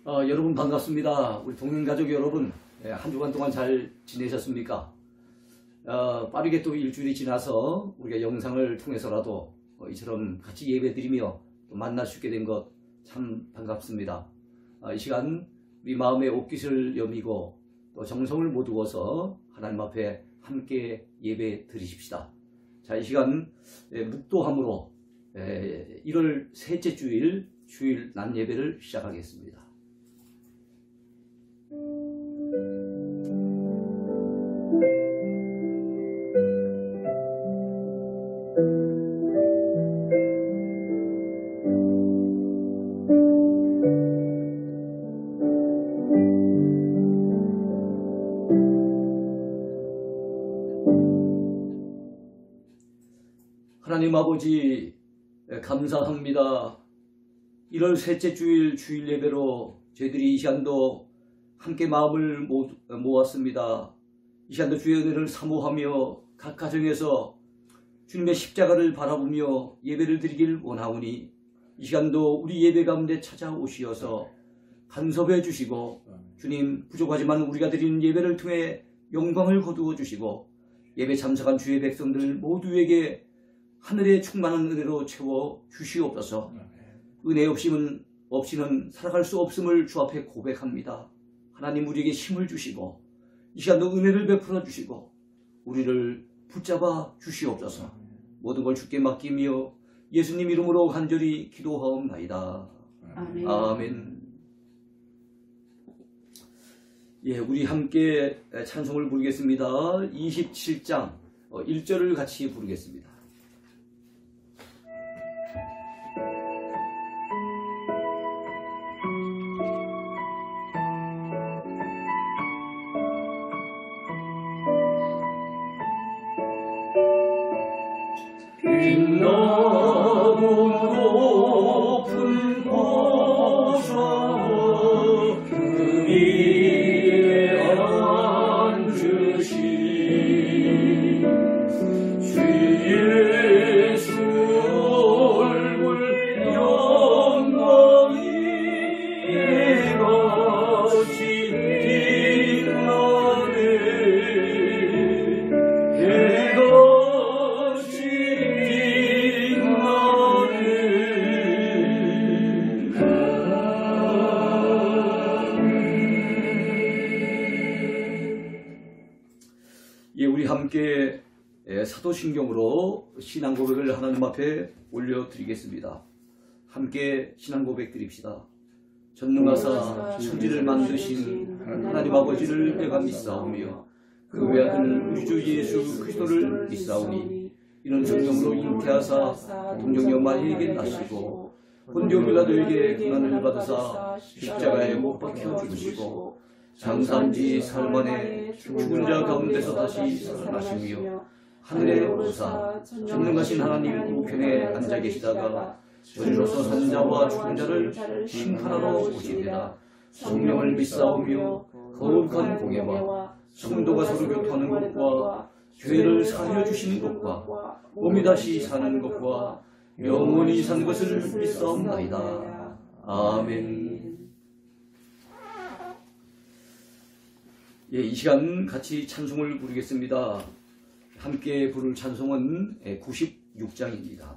여러분 반갑습니다. 우리 동행가족 여러분, 한 주간 동안 잘 지내셨습니까? 빠르게 또 일주일이 지나서 우리가 영상을 통해서라도 이처럼 같이 예배드리며 또 만날 수 있게 된 것 참 반갑습니다. 이 시간 우리 마음의 옷깃을 여미고 또 정성을 모두어서 하나님 앞에 함께 예배 드리십시다. 자, 이 시간 묵도함으로 1월 셋째 주일 낮 예배를 시작하겠습니다. 하나님 아버지 감사합니다. 1월 셋째 주일 예배로 저희들이 이 시간도 함께 마음을 모았습니다. 이 시간도 주의 은혜를 사모하며 각 가정에서 주님의 십자가를 바라보며 예배를 드리길 원하오니 이 시간도 우리 예배 가운데 찾아오시어서 간섭해 주시고 주님 부족하지만 우리가 드리는 예배를 통해 영광을 거두어 주시고 예배 참석한 주의 백성들 모두에게 하늘의 충만한 은혜로 채워 주시옵소서. 은혜 없이는 살아갈 수 없음을 주 앞에 고백합니다. 하나님 우리에게 힘을 주시고 이 시간도 은혜를 베풀어 주시고 우리를 붙잡아 주시옵소서. 모든 걸 주께 맡기며 예수님 이름으로 간절히 기도하옵나이다. 아멘. 아멘. 예, 우리 함께 찬송을 부르겠습니다. 27장 1절을 같이 부르겠습니다. 빛나고 높은 보좌 그 위에 앉으신 주 예수 얼굴 영광이 해같이 빛나네. 우리 함께 사도신경으로 신앙 고백을 하나님 앞에 올려드리겠습니다. 함께 신앙 고백 드립시다. 전능하사 천지를 만드신 하나님 아버지를 내가 믿사오며 그 외아들 우리 주 예수 그리스도를 믿사오니 이는 성령으로 잉태하사 동정녀 마리에게 나시고 본디오 빌라도에게 고난을 받으사 십자가에 못 박혀 죽으시고 장사한지 사흘 만에 죽은 자 가운데서 다시 살아나시며 하늘에 오르사 전능하신 하나님 우편에 앉아 계시다가 저리로서 산 자와 죽은 자를 심판하러 오시리라. 성령을 믿사오며 거룩한 공예와 성도가 서로 교통하는 것과 죄를 사하여 주시는 것과 몸이 다시 사는 것과 영원히 산 것을 믿사옵나이다. 아멘. 예, 이 시간 같이 찬송을 부르겠습니다. 함께 부를 찬송은 96장입니다.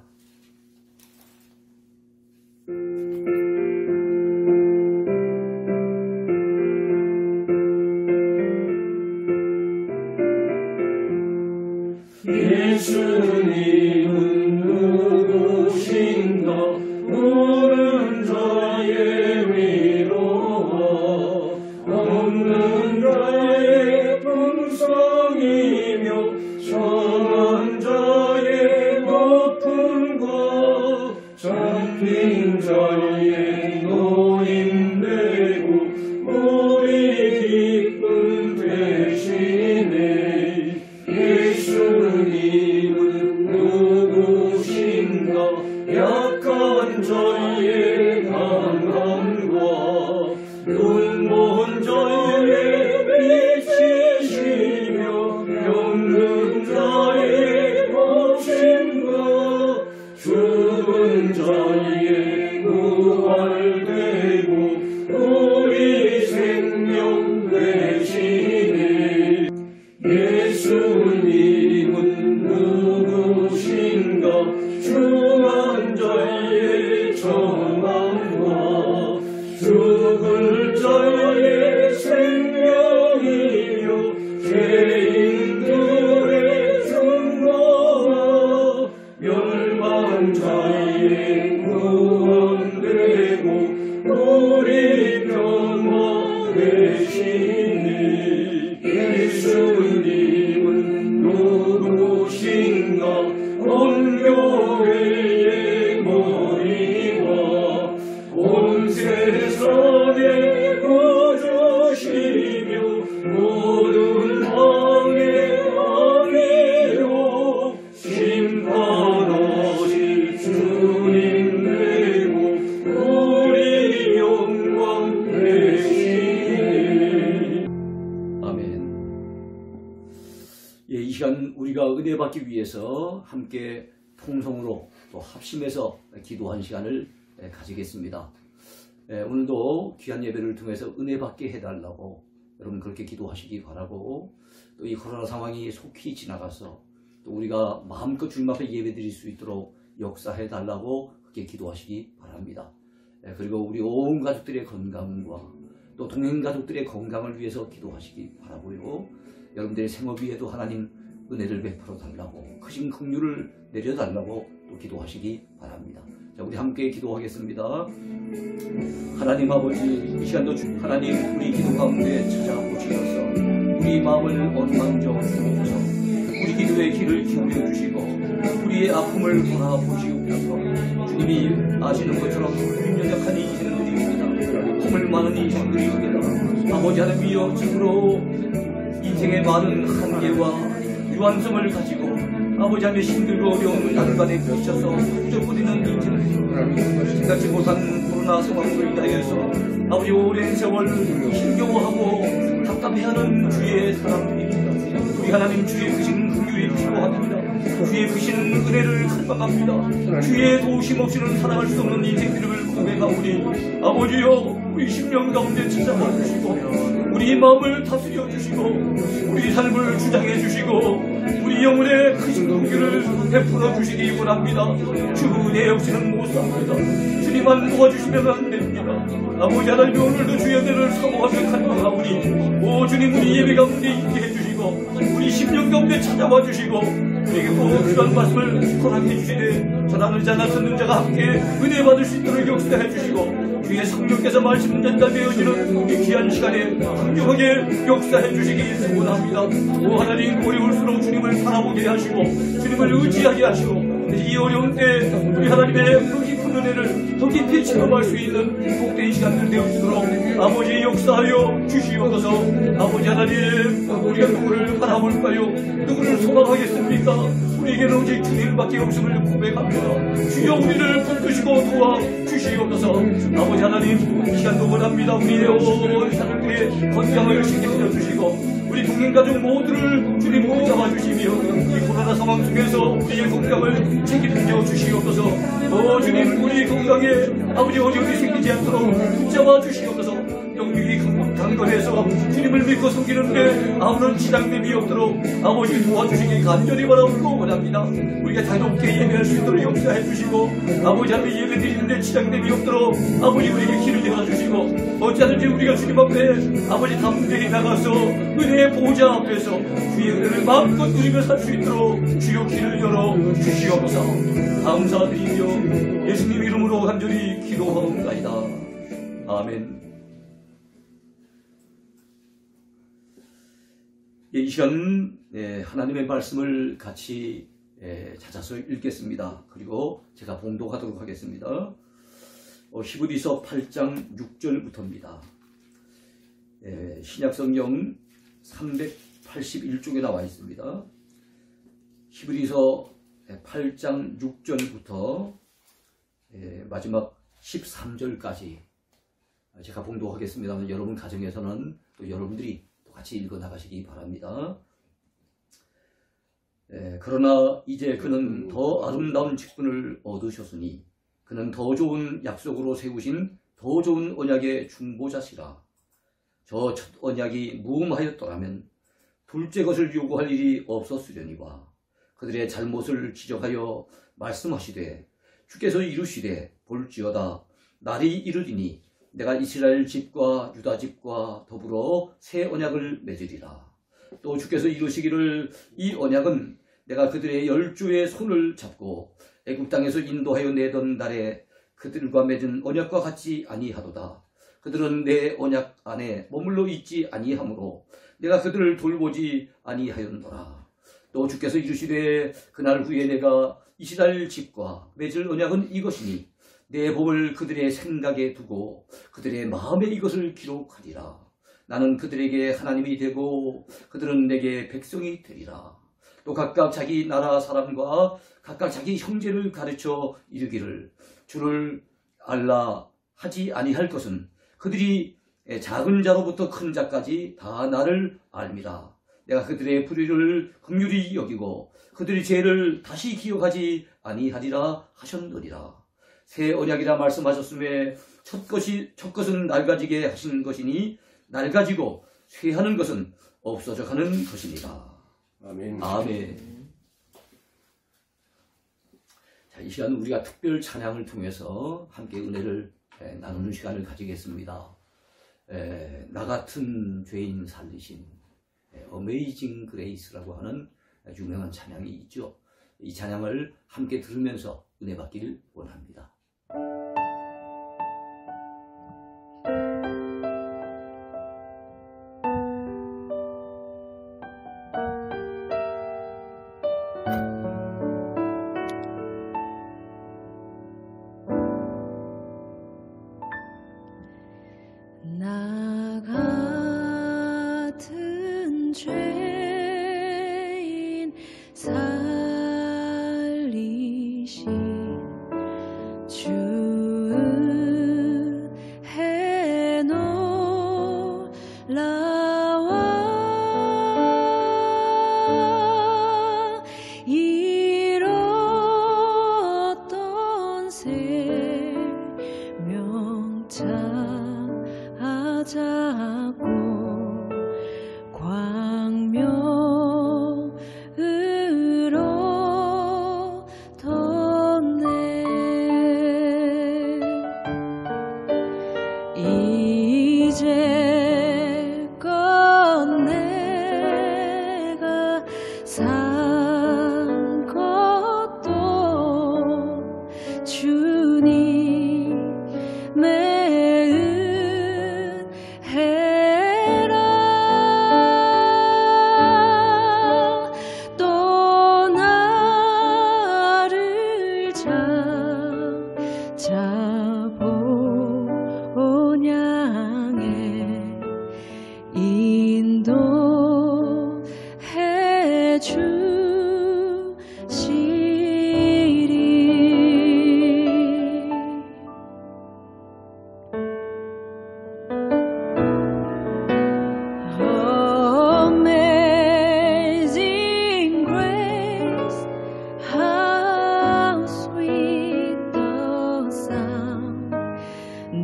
예수님은 누구신가 오른 자의 위로 없는 자의 풍성이며 성한 자의 높음과 잔빈 자의 노임되고 우리 기쁨 되시네. 예수님은 누구신가 약한 자의 강함과 눈먼 자의 빛이시며 없는 자의 복심과 죽은 자의 부활되고 구원되고 우리 평화 되시니 예수님은 누구신가 온 교회의 머리와 온 세상의 구주시며 모든 왕의 왕이요 심판하실 주님 되고 우리 영광 되시니. 아멘. 예, 이 시간 우리가 은혜 받기 위해서 함께 통성으로 또 합심해서 기도한 시간을 가지겠습니다. 오늘도 귀한 예배를 통해서 은혜 받게 해달라고 여러분 그렇게 기도하시기 바라고, 또 이 코로나 상황이 속히 지나가서 또 우리가 마음껏 주님 앞에 예배 드릴 수 있도록 역사해 달라고 그렇게 기도하시기 바랍니다. 그리고 우리 온 가족들의 건강과 또 동행 가족들의 건강을 위해서 기도하시기 바라고요. 여러분들의 생업 위에도 하나님 은혜를 베풀어 달라고, 크신 긍휼을 내려 달라고 또 기도하시기 바랍니다. 자, 우리 함께 기도하겠습니다. 하나님 아버지, 이 시간도 하나님 우리 기도 가운데 찾아오시어서 우리 마음을 원망정 주옵소서. 우리 기도의 귀를 기울여 주시고 우리의 아픔을 돌아보시옵소서. 주님이 아시는 것처럼 우리 연약한 인생들입니다. 꿈을 많은 인생들입니다. 아버지 하나님이여, 참으로 인생의 많은 한계와 유한성을 가지고 아버지 하나님 힘들고 어려운 난관에 부딪혀서 부족거리는 인생을 생각지 못한 코로나 상황으로 인하여서 아버지 오랜 세월 힘겨워하고 답답해하는 주의 사람들입니다. 우리 하나님 주의 크신 긍휼이 필요합니다. 주의 크신 은혜를 갈망합니다. 주의 도우심 없이는 살아갈 수 없는 인생들을 고백하오니 아버지여, 우리 심령 가운데 찾아와 주시고 우리 마음을 다스려 주시고 우리 삶을 주장해 주시고 우리 영혼의 크신 긍휼을 베풀어 주시기 원합니다. 주 내 역시는 못삽니다. 주님만 도와주시면 안 됩니다. 아버지 하나님, 오늘도 주의 은혜를 사모하며 간구하오니 오 주님, 우리 예배 가운데 있게 해주시고 우리 심령 가운데 찾아와 주시고 우리에게 또 필요한 말씀을 허락해 주시되 전하는 자나 듣는 자가 함께 은혜 받을 수 있도록 역사해 주시고 주의 성령께서 말씀 전달되어지는 이 귀한 시간에 강력하게 역사해 주시기 소원합니다. 오 하나님, 어려울수록 주님을 바라보게 하시고 주님을 의지하게 하시고 이 어려운 때 우리 하나님의 그 깊은 은혜를 더 깊이 체험할 수 있는 복된 시간들 되어지도록 아버지 역사하여 주시옵소서. 아버지 하나님, 우리가 누구를 바라볼까요? 누구를 소망하겠습니까? 우리에게는 오직 주님밖에 없음을 고백합니다. 주여, 우리를 붙드시고 도와 주시옵소서. 아버지 하나님, 이 시간도 원합니다. 우리의 온 사람들의 건강을 책임져 주시고 우리 동행가족 모두를 주님 붙잡아 주시며 이 코로나 상황 속에서 우리의 건강을 책임져 주시옵소서. 주님, 우리 건강에 아버지 어려움이 생기지 않도록 붙잡아 주시옵소서. 영육이 강건해서 주님을 믿고 섬기는데 아무런 지장됨이 없도록 아버지 도와주시기 간절히 바라고 원합니다. 우리가 자유롭게 예배할 수 있도록 역사해 주시고 아버지 하나님, 예배 드리는데 지장됨이 없도록 아버지 우리에게 길을 열어주시고 어찌하든지 우리가 주님 앞에 아버지 담대히 나가서 은혜의 보호자 앞에서 주의 은혜를 마음껏 누리며 살 수 있도록 주여 길을 열어 주시옵소서. 감사드리며 예수님 이름으로 간절히 기도하옵나이다. 아멘. 이 시간 하나님의 말씀을 같이 찾아서 읽겠습니다. 그리고 제가 봉독하도록 하겠습니다. 히브리서 8장 6절부터입니다. 신약성경 381쪽에 나와 있습니다. 히브리서 8장 6절부터 마지막 13절까지 제가 봉독하겠습니다. 여러분 가정에서는 또 여러분들이 같이 읽어 나가시기 바랍니다. 그러나 이제 그는 더 아름다운 직분을 얻으셨으니 그는 더 좋은 약속으로 세우신 더 좋은 언약의 중보자시라. 저 첫 언약이 무음하였더라면 둘째 것을 요구할 일이 없었으려니와 그들의 잘못을 지적하여 말씀하시되 주께서 이루시되 볼지어다 날이 이르리니 내가 이스라엘 집과 유다 집과 더불어 새 언약을 맺으리라. 또 주께서 이루시기를 이 언약은 내가 그들의 열조의 손을 잡고 애굽 땅에서 인도하여 내던 날에 그들과 맺은 언약과 같지 아니하도다. 그들은 내 언약 안에 머물러 있지 아니하므로 내가 그들을 돌보지 아니하였노라. 또 주께서 이르시되 그날 후에 내가 이스라엘 집과 맺을 언약은 이것이니 내 법을 그들의 생각에 두고 그들의 마음에 이것을 기록하리라. 나는 그들에게 하나님이 되고 그들은 내게 백성이 되리라. 또 각각 자기 나라 사람과 각각 자기 형제를 가르쳐 이르기를 주를 알라 하지 아니할 것은 그들이 작은 자로부터 큰 자까지 다 나를 알미라. 내가 그들의 불의를 긍휼히 여기고 그들의 죄를 다시 기억하지 아니하리라 하셨느니라. 새 언약이라 말씀하셨음에 첫 것은 낡아지게 하시는 것이니 낡아지고 쇠하는 것은 없어져 가는 것이니라. 아멘. 아멘. 자, 이 시간 우리가 특별 찬양을 통해서 함께 은혜를 나누는 시간을 가지겠습니다. 나 같은 죄인 살리신 어메이징 그레이스라고 하는 유명한 찬양이 있죠. 이 찬양을 함께 들으면서 은혜 받기를 원합니다. 나 같은 죄인 살리신 주은 해놀라와 잃었던 생명차 잡고 광명으로 덧내 이제껏 내가 산 것도 주님의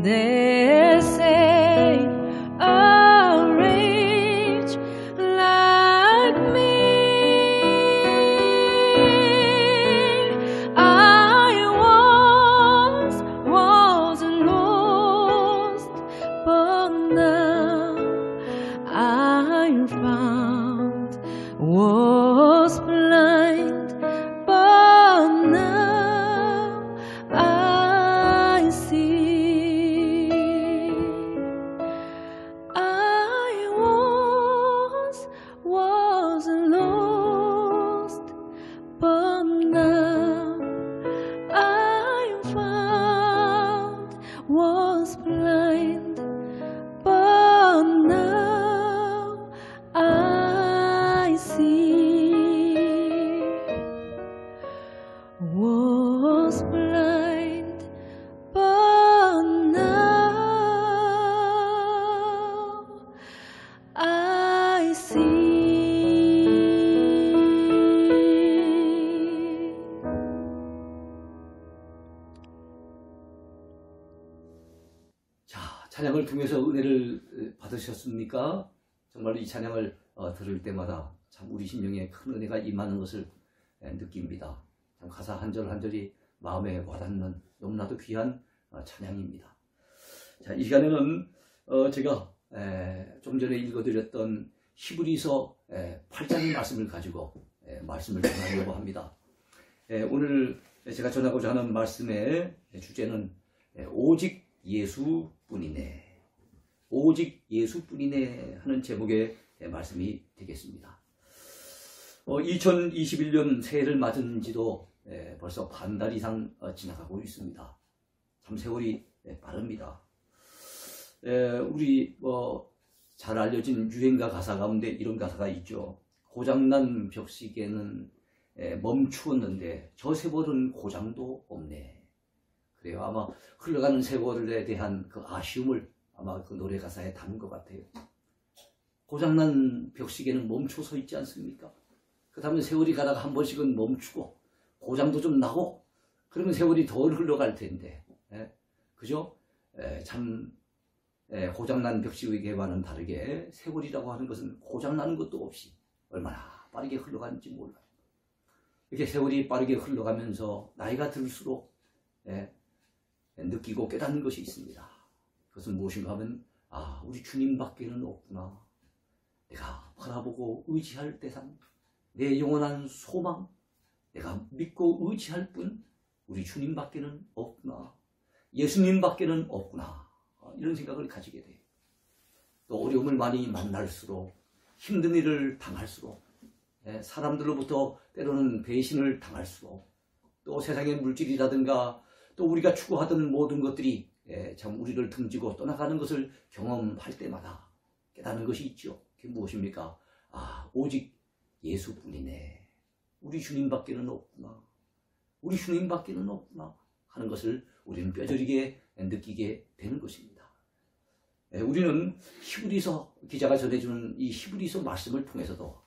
They say a wretch like me, I was lost, but now I'm found, was blind, but now I see. Was lost, but now I'm found, was blind, but now I see. Was blind, but now I see. 찬양을 통해서 은혜를 받으셨습니까? 정말 이 찬양을 들을 때마다 참 우리 심령에 큰 은혜가 임하는 것을 느낍니다. 참 가사 한 절 한 절이 마음에 와닿는 너무나도 귀한 찬양입니다. 자, 이 시간에는 제가 좀 전에 읽어드렸던 히브리서 8장의 말씀을 가지고 말씀을 전하려고 합니다. 오늘 제가 전하고자 하는 말씀의 주제는 오직 예수뿐이네. 오직 예수뿐이네 하는 제목의 말씀이 되겠습니다. 2021년 새해를 맞은 지도 벌써 반달 이상 지나가고 있습니다. 참 세월이 빠릅니다. 우리 잘 알려진 유행가 가사 가운데 이런 가사가 있죠. 고장난 벽시계는 멈추었는데 저 세월은 고장도 없네. 그래요. 아마 흘러가는 세월에 대한 그 아쉬움을 아마 그 노래 가사에 담은 것 같아요. 고장난 벽시계는 멈춰 서 있지 않습니까? 그 다음에 세월이 가다가 한 번씩은 멈추고 고장도 좀 나고 그러면 세월이 덜 흘러갈 텐데, 그죠? 참 고장난 벽시계와는 다르게 세월이라고 하는 것은 고장나는 것도 없이 얼마나 빠르게 흘러가는지 몰라요. 이렇게 세월이 빠르게 흘러가면서 나이가 들수록 느끼고 깨닫는 것이 있습니다. 그것은 무엇인가 하면 우리 주님밖에는 없구나. 내가 바라보고 의지할 대상, 내 영원한 소망, 내가 믿고 의지할 뿐 우리 주님밖에는 없구나. 예수님밖에는 없구나. 이런 생각을 가지게 돼요. 또 어려움을 많이 만날수록 힘든 일을 당할수록 사람들로부터 때로는 배신을 당할수록 또 세상의 물질이라든가 또 우리가 추구하던 모든 것들이 참 우리를 등지고 떠나가는 것을 경험할 때마다 깨닫는 것이 있죠. 그게 무엇입니까? 오직 예수뿐이네. 우리 주님밖에는 없구나. 우리 주님밖에는 없구나 하는 것을 우리는 뼈저리게 느끼게 되는 것입니다. 우리는 히브리서 기자가 전해주는 이 히브리서 말씀을 통해서도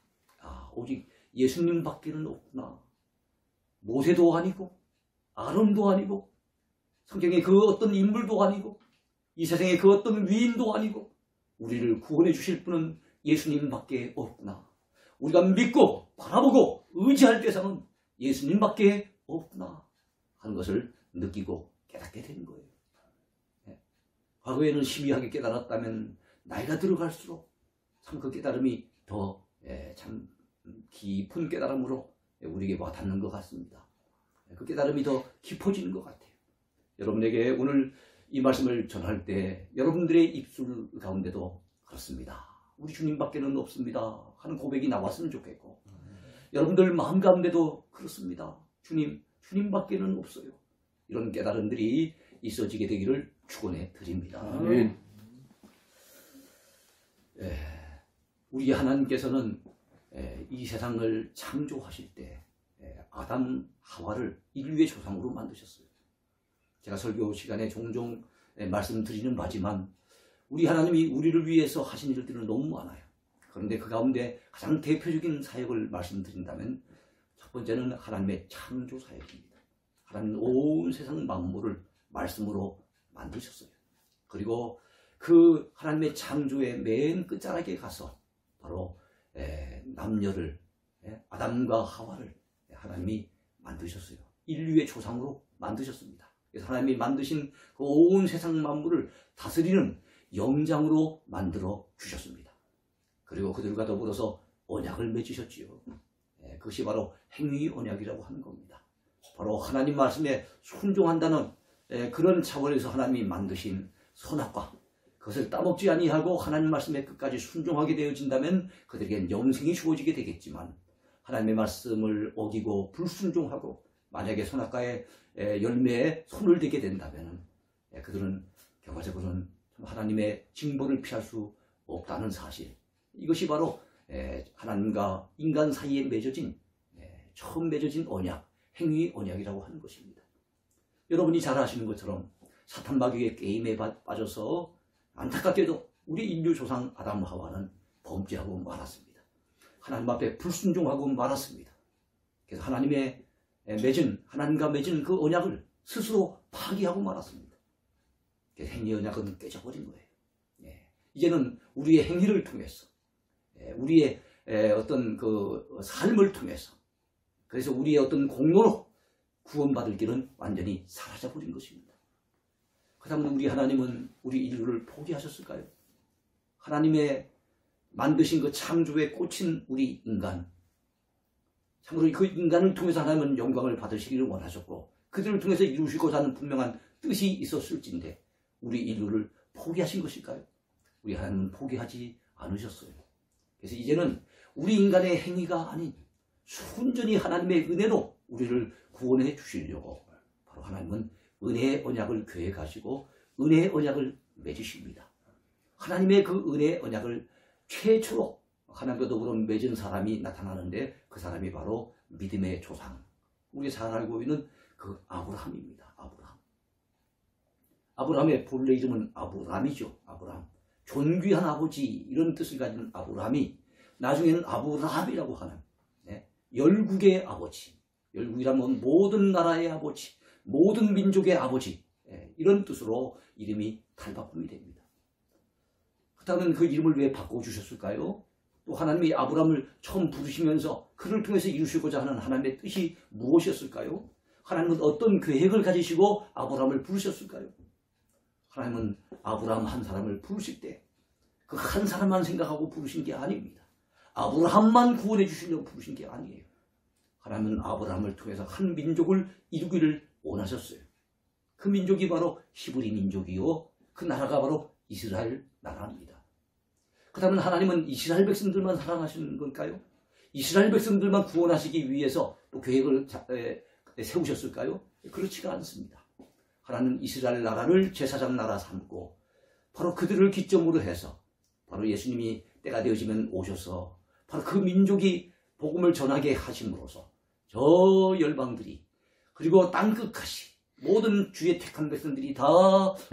오직 예수님밖에는 없구나. 모세도 아니고 아론도 아니고 성경의 그 어떤 인물도 아니고 이 세상의 그 어떤 위인도 아니고 우리를 구원해 주실 분은 예수님밖에 없구나. 우리가 믿고 바라보고 의지할 대상은 예수님밖에 없구나 하는 것을 느끼고 깨닫게 되는 거예요. 과거에는 희미하게 깨달았다면 나이가 들어갈수록 참 그 깨달음이 더 참 깊은 깨달음으로 우리에게 와닿는 것 같습니다. 그 깨달음이 더 깊어지는 것 같아요. 여러분에게 오늘 이 말씀을 전할 때 여러분들의 입술 가운데도 그렇습니다. 우리 주님밖에는 없습니다 하는 고백이 나왔으면 좋겠고 여러분들 마음 가운데도 그렇습니다. 주님밖에는 없어요. 이런 깨달음들이 있어지게 되기를 축원해 드립니다. 우리 하나님께서는 이 세상을 창조하실 때 아담, 하와를 인류의 조상으로 만드셨어요. 제가 설교 시간에 종종 말씀드리는 바지만 우리 하나님이 우리를 위해서 하신 일들은 너무 많아요. 그런데 그 가운데 가장 대표적인 사역을 말씀드린다면 첫 번째는 하나님의 창조 사역입니다. 하나님은 온 세상 만물을 말씀으로 만드셨어요. 그리고 그 하나님의 창조의 맨 끝자락에 가서 바로 남녀를 아담과 하와를 하나님이 만드셨어요. 인류의 조상으로 만드셨습니다. 그래서 하나님이 만드신 그 온 세상 만물을 다스리는 영장으로 만들어 주셨습니다. 그리고 그들과 더불어서 언약을 맺으셨지요. 그것이 바로 행위 언약이라고 하는 겁니다. 바로 하나님 말씀에 순종한다는 그런 차원에서 하나님이 만드신 선악과 그것을 따먹지 아니하고 하나님 말씀에 끝까지 순종하게 되어진다면 그들에겐 영생이 주어지게 되겠지만 하나님의 말씀을 어기고 불순종하고 만약에 선악과의 열매에 손을 대게 된다면 그들은 결과적으로는 하나님의 징벌을 피할 수 없다는 사실, 이것이 바로 하나님과 인간 사이에 맺어진 처음 맺어진 언약, 행위 언약이라고 하는 것입니다. 여러분이 잘 아시는 것처럼 사탄 마귀의 게임에 빠져서 안타깝게도 우리 인류 조상 아담 하와는 범죄하고 말았습니다. 하나님 앞에 불순종하고 말았습니다. 그래서 하나님의 하나님과 맺은 그 언약을 스스로 파기하고 말았습니다. 그래서 행위 언약은 깨져버린 거예요. 이제는 우리의 행위를 통해서 우리의 어떤 그 삶을 통해서 그래서 우리의 어떤 공로로 구원받을 길은 완전히 사라져버린 것입니다. 그 다음에 우리 하나님은 우리 인류를 포기하셨을까요? 하나님의 만드신 그 창조에 꽂힌 우리 인간, 참으로 그 인간을 통해서 하나님은 영광을 받으시기를 원하셨고 그들을 통해서 이루시고자 하는 분명한 뜻이 있었을진데 우리 인류를 포기하신 것일까요? 우리 하나님은 포기하지 않으셨어요. 그래서 이제는 우리 인간의 행위가 아닌 순전히 하나님의 은혜로 우리를 구원해 주시려고 바로 하나님은 은혜의 언약을 계획하시고 은혜의 언약을 맺으십니다. 하나님의 그 은혜의 언약을 최초로 하나님과 더불어 맺은 사람이 나타나는데 그 사람이 바로 믿음의 조상, 우리 잘 알고 있는 그 아브라함입니다. 아브라함의 본래 이름은 아브람이죠. 아브람, 존귀한 아버지, 이런 뜻을 가진 아브람이 나중에는 아브라함이라고 하는 열국의 아버지, 열국이라면 모든 나라의 아버지, 모든 민족의 아버지, 이런 뜻으로 이름이 탈바꿈이 됩니다. 그렇다면 그 이름을 왜 바꿔주셨을까요? 또 하나님이 아브라함을 처음 부르시면서 그를 통해서 이루시고자 하는 하나님의 뜻이 무엇이었을까요? 하나님은 어떤 계획을 가지시고 아브라함을 부르셨을까요? 하나님은 아브라함 한 사람을 부르실 때 그 한 사람만 생각하고 부르신 게 아닙니다. 아브라함만 구원해 주시려고 부르신 게 아니에요. 하나님은 아브라함을 통해서 한 민족을 이루기를 원하셨어요. 그 민족이 바로 히브리 민족이요, 그 나라가 바로 이스라엘 나라입니다. 그렇다면 하나님은 이스라엘 백성들만 사랑하시는 걸까요? 이스라엘 백성들만 구원하시기 위해서 또 계획을 세우셨을까요? 그렇지가 않습니다. 하나님은 이스라엘 나라를 제사장 나라 삼고 바로 그들을 기점으로 해서 바로 예수님이 때가 되어지면 오셔서 바로 그 민족이 복음을 전하게 하심으로써 저 열방들이 그리고 땅끝까지 모든 주의 택한 백성들이 다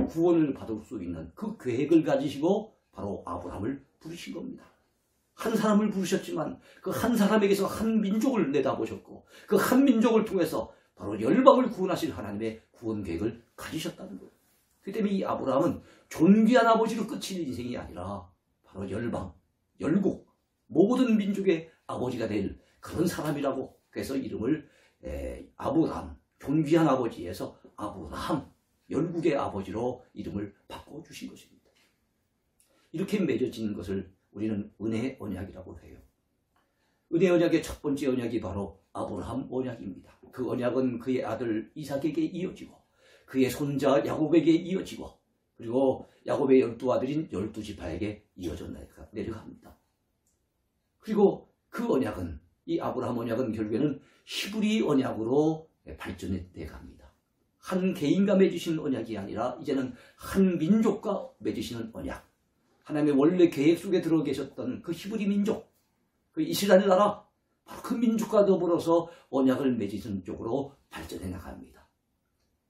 구원을 받을 수 있는 그 계획을 가지시고 바로 아브라함을 부르신 겁니다. 한 사람을 부르셨지만 그 한 사람에게서 한 민족을 내다보셨고 그 한 민족을 통해서 바로 열방을 구원하실 하나님의 구원 계획을 가지셨다는 거예요. 그 때문에 이 아브라함은 존귀한 아버지로 끝인 인생이 아니라 바로 열방, 열국, 모든 민족의 아버지가 될 그런 사람이라고, 그래서 이름을 아브람, 존귀한 아버지에서 아브라함, 열국의 아버지로 이름을 바꿔주신 것입니다. 이렇게 맺어진 것을 우리는 은혜의 언약이라고 해요. 은혜의 언약의 첫 번째 언약이 바로 아브라함 언약입니다. 그 언약은 그의 아들 이삭에게 이어지고 그의 손자 야곱에게 이어지고 그리고 야곱의 12아들인 12지파에게 이어져 내려갑니다. 그리고 그 언약은, 이 아브라함 언약은 결국에는 히브리 언약으로 발전해 갑니다. 한 개인과 맺으시는 언약이 아니라 이제는 한 민족과 맺으시는 언약. 하나님의 원래 계획 속에 들어 계셨던 그 히브리 민족, 그 이스라엘 나라, 바로 그 민족과 더불어서 언약을 맺으시는 쪽으로 발전해 나갑니다.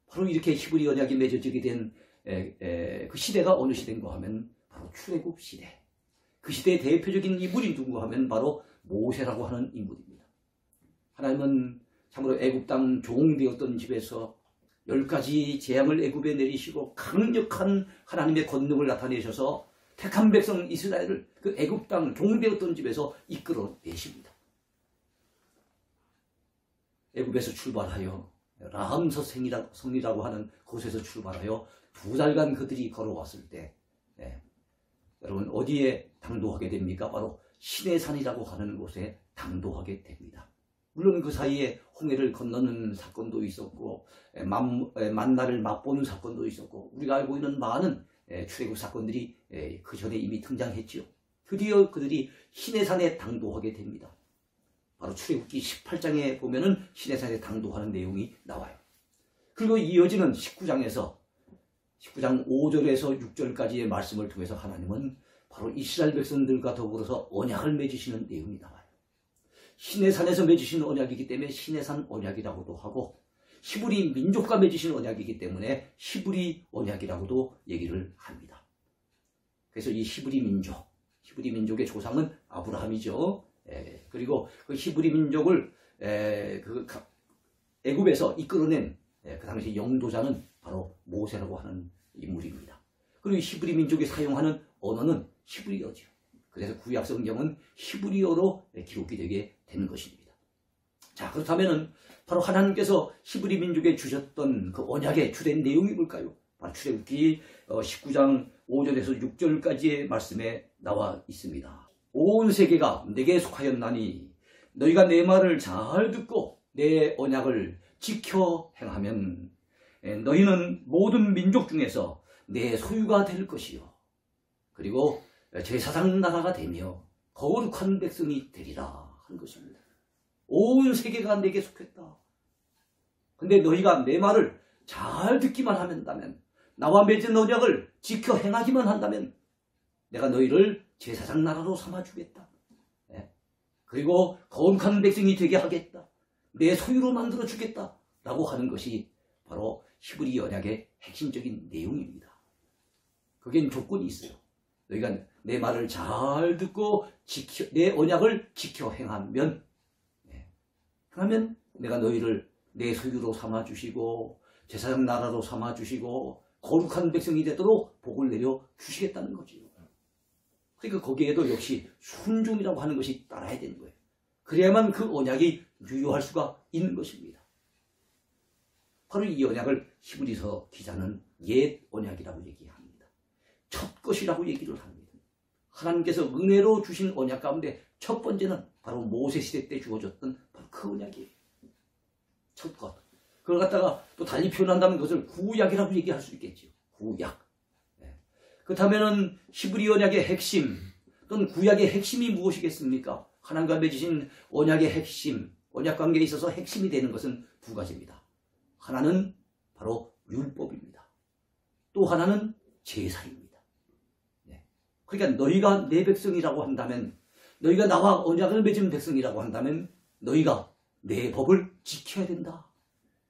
바로 이렇게 히브리 언약이 맺어지게 된 그 시대가 어느 시대인가 하면 바로 출애굽 시대. 그 시대의 대표적인 인물이 누구 하면 바로 모세라고 하는 인물입니다. 하나님은 참으로 애굽 땅 종되었던 집에서 10가지 재앙을 애굽에 내리시고 강력한 하나님의 권능을 나타내셔서 택한 백성 이스라엘을 그 애굽 땅 종되었던 집에서 이끌어내십니다. 애굽에서 출발하여 라함서 성이라고 하는 곳에서 출발하여 2달간 그들이 걸어왔을 때 여러분 어디에 당도하게 됩니까? 바로 시내산이라고 하는 곳에 당도하게 됩니다. 물론 그 사이에 홍해를 건너는 사건도 있었고 만나를 맛보는 사건도 있었고 우리가 알고 있는 많은 출애굽 사건들이 그 전에 이미 등장했지요. 드디어 그들이 시내산에 당도하게 됩니다. 바로 출애굽기 18장에 보면은 시내산에 당도하는 내용이 나와요. 그리고 이어지는 19장 5절에서 6절까지의 말씀을 통해서 하나님은 바로 이스라엘 백성들과 더불어서 언약을 맺으시는 내용이 나와요. 시내산에서 맺으시는 언약이기 때문에 시내산 언약이라고도 하고 히브리 민족과 맺으시는 언약이기 때문에 히브리 언약이라고도 얘기를 합니다. 그래서 이 히브리 민족의 조상은 아브라함이죠. 그리고 그 히브리 민족을 애굽에서 이끌어낸 그 당시 영도자는 바로 모세라고 하는 인물입니다. 그리고 히브리 민족이 사용하는 언어는 히브리어죠. 그래서 구약 성경은 히브리어로 기록이 되게 된 것입니다. 자, 그렇다면은 바로 하나님께서 히브리 민족에 주셨던 그 언약의 주된 내용이 뭘까요? 바로 출애굽기 19장 5절에서 6절까지의 말씀에 나와 있습니다. 온 세계가 내게 속하였나니 너희가 내 말을 잘 듣고 내 언약을 지켜 행하면 너희는 모든 민족 중에서 내 소유가 될 것이요. 그리고 제사장 나라가 되며 거룩한 백성이 되리라 한 것입니다. 온 세계가 내게 속했다. 근데 너희가 내 말을 잘 듣기만 한다면, 나와 맺은 언약을 지켜 행하기만 한다면 내가 너희를 제사장 나라로 삼아주겠다. 그리고 거룩한 백성이 되게 하겠다. 내 소유로 만들어 주겠다. 라고 하는 것이 바로 히브리 언약의 핵심적인 내용입니다. 거기엔 조건이 있어요. 너희가 내 말을 잘 듣고 내 언약을 지켜 행하면 내가 너희를 내 소유로 삼아주시고 제사장 나라로 삼아주시고 거룩한 백성이 되도록 복을 내려 주시겠다는 거지요. 그러니까 거기에도 역시 순종이라고 하는 것이 따라야 되는 거예요. 그래야만 그 언약이 유효할 수가 있는 것입니다. 바로 이 언약을 히브리서 기자는 옛 언약이라고 얘기합니다. 첫 것이라고 얘기를 합니다. 하나님께서 은혜로 주신 언약 가운데 첫 번째는 바로 모세 시대 때 주어졌던 바로 그 언약이에요. 첫 것. 그걸 갖다가 또 달리 표현한다면 그것을 구약이라고 얘기할 수 있겠죠. 구약. 그렇다면 히브리 언약의 핵심 또는 구약의 핵심이 무엇이겠습니까? 하나님과 맺으신 언약의 핵심, 언약 관계에 있어서 핵심이 되는 것은 두 가지입니다. 하나는 바로 율법입니다. 또 하나는 제사입니다. 그러니까 너희가 내 백성이라고 한다면, 너희가 나와 언약을 맺은 백성이라고 한다면 너희가 내 법을 지켜야 된다.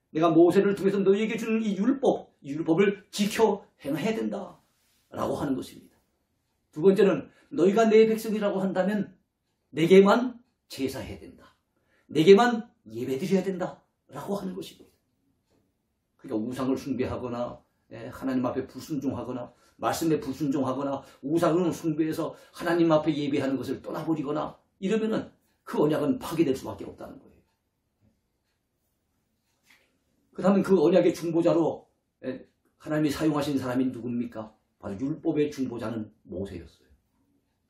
내가 모세를 통해서 너희에게 주는 이 율법을 지켜 행해야 된다. 라고 하는 것입니다. 두 번째는 너희가 내 백성이라고 한다면 내게만 제사해야 된다. 내게만 예배드려야 된다. 라고 하는 것입니다. 그러니까 우상을 숭배하거나 하나님 앞에 불순종하거나 말씀에 불순종하거나 우상을 숭배해서 하나님 앞에 예배하는 것을 떠나버리거나 이러면은 그 언약은 파괴될 수밖에 없다는 거예요. 그렇다면 그 언약의 중보자로 하나님이 사용하신 사람이 누굽니까? 바로 율법의 중보자는 모세였어요.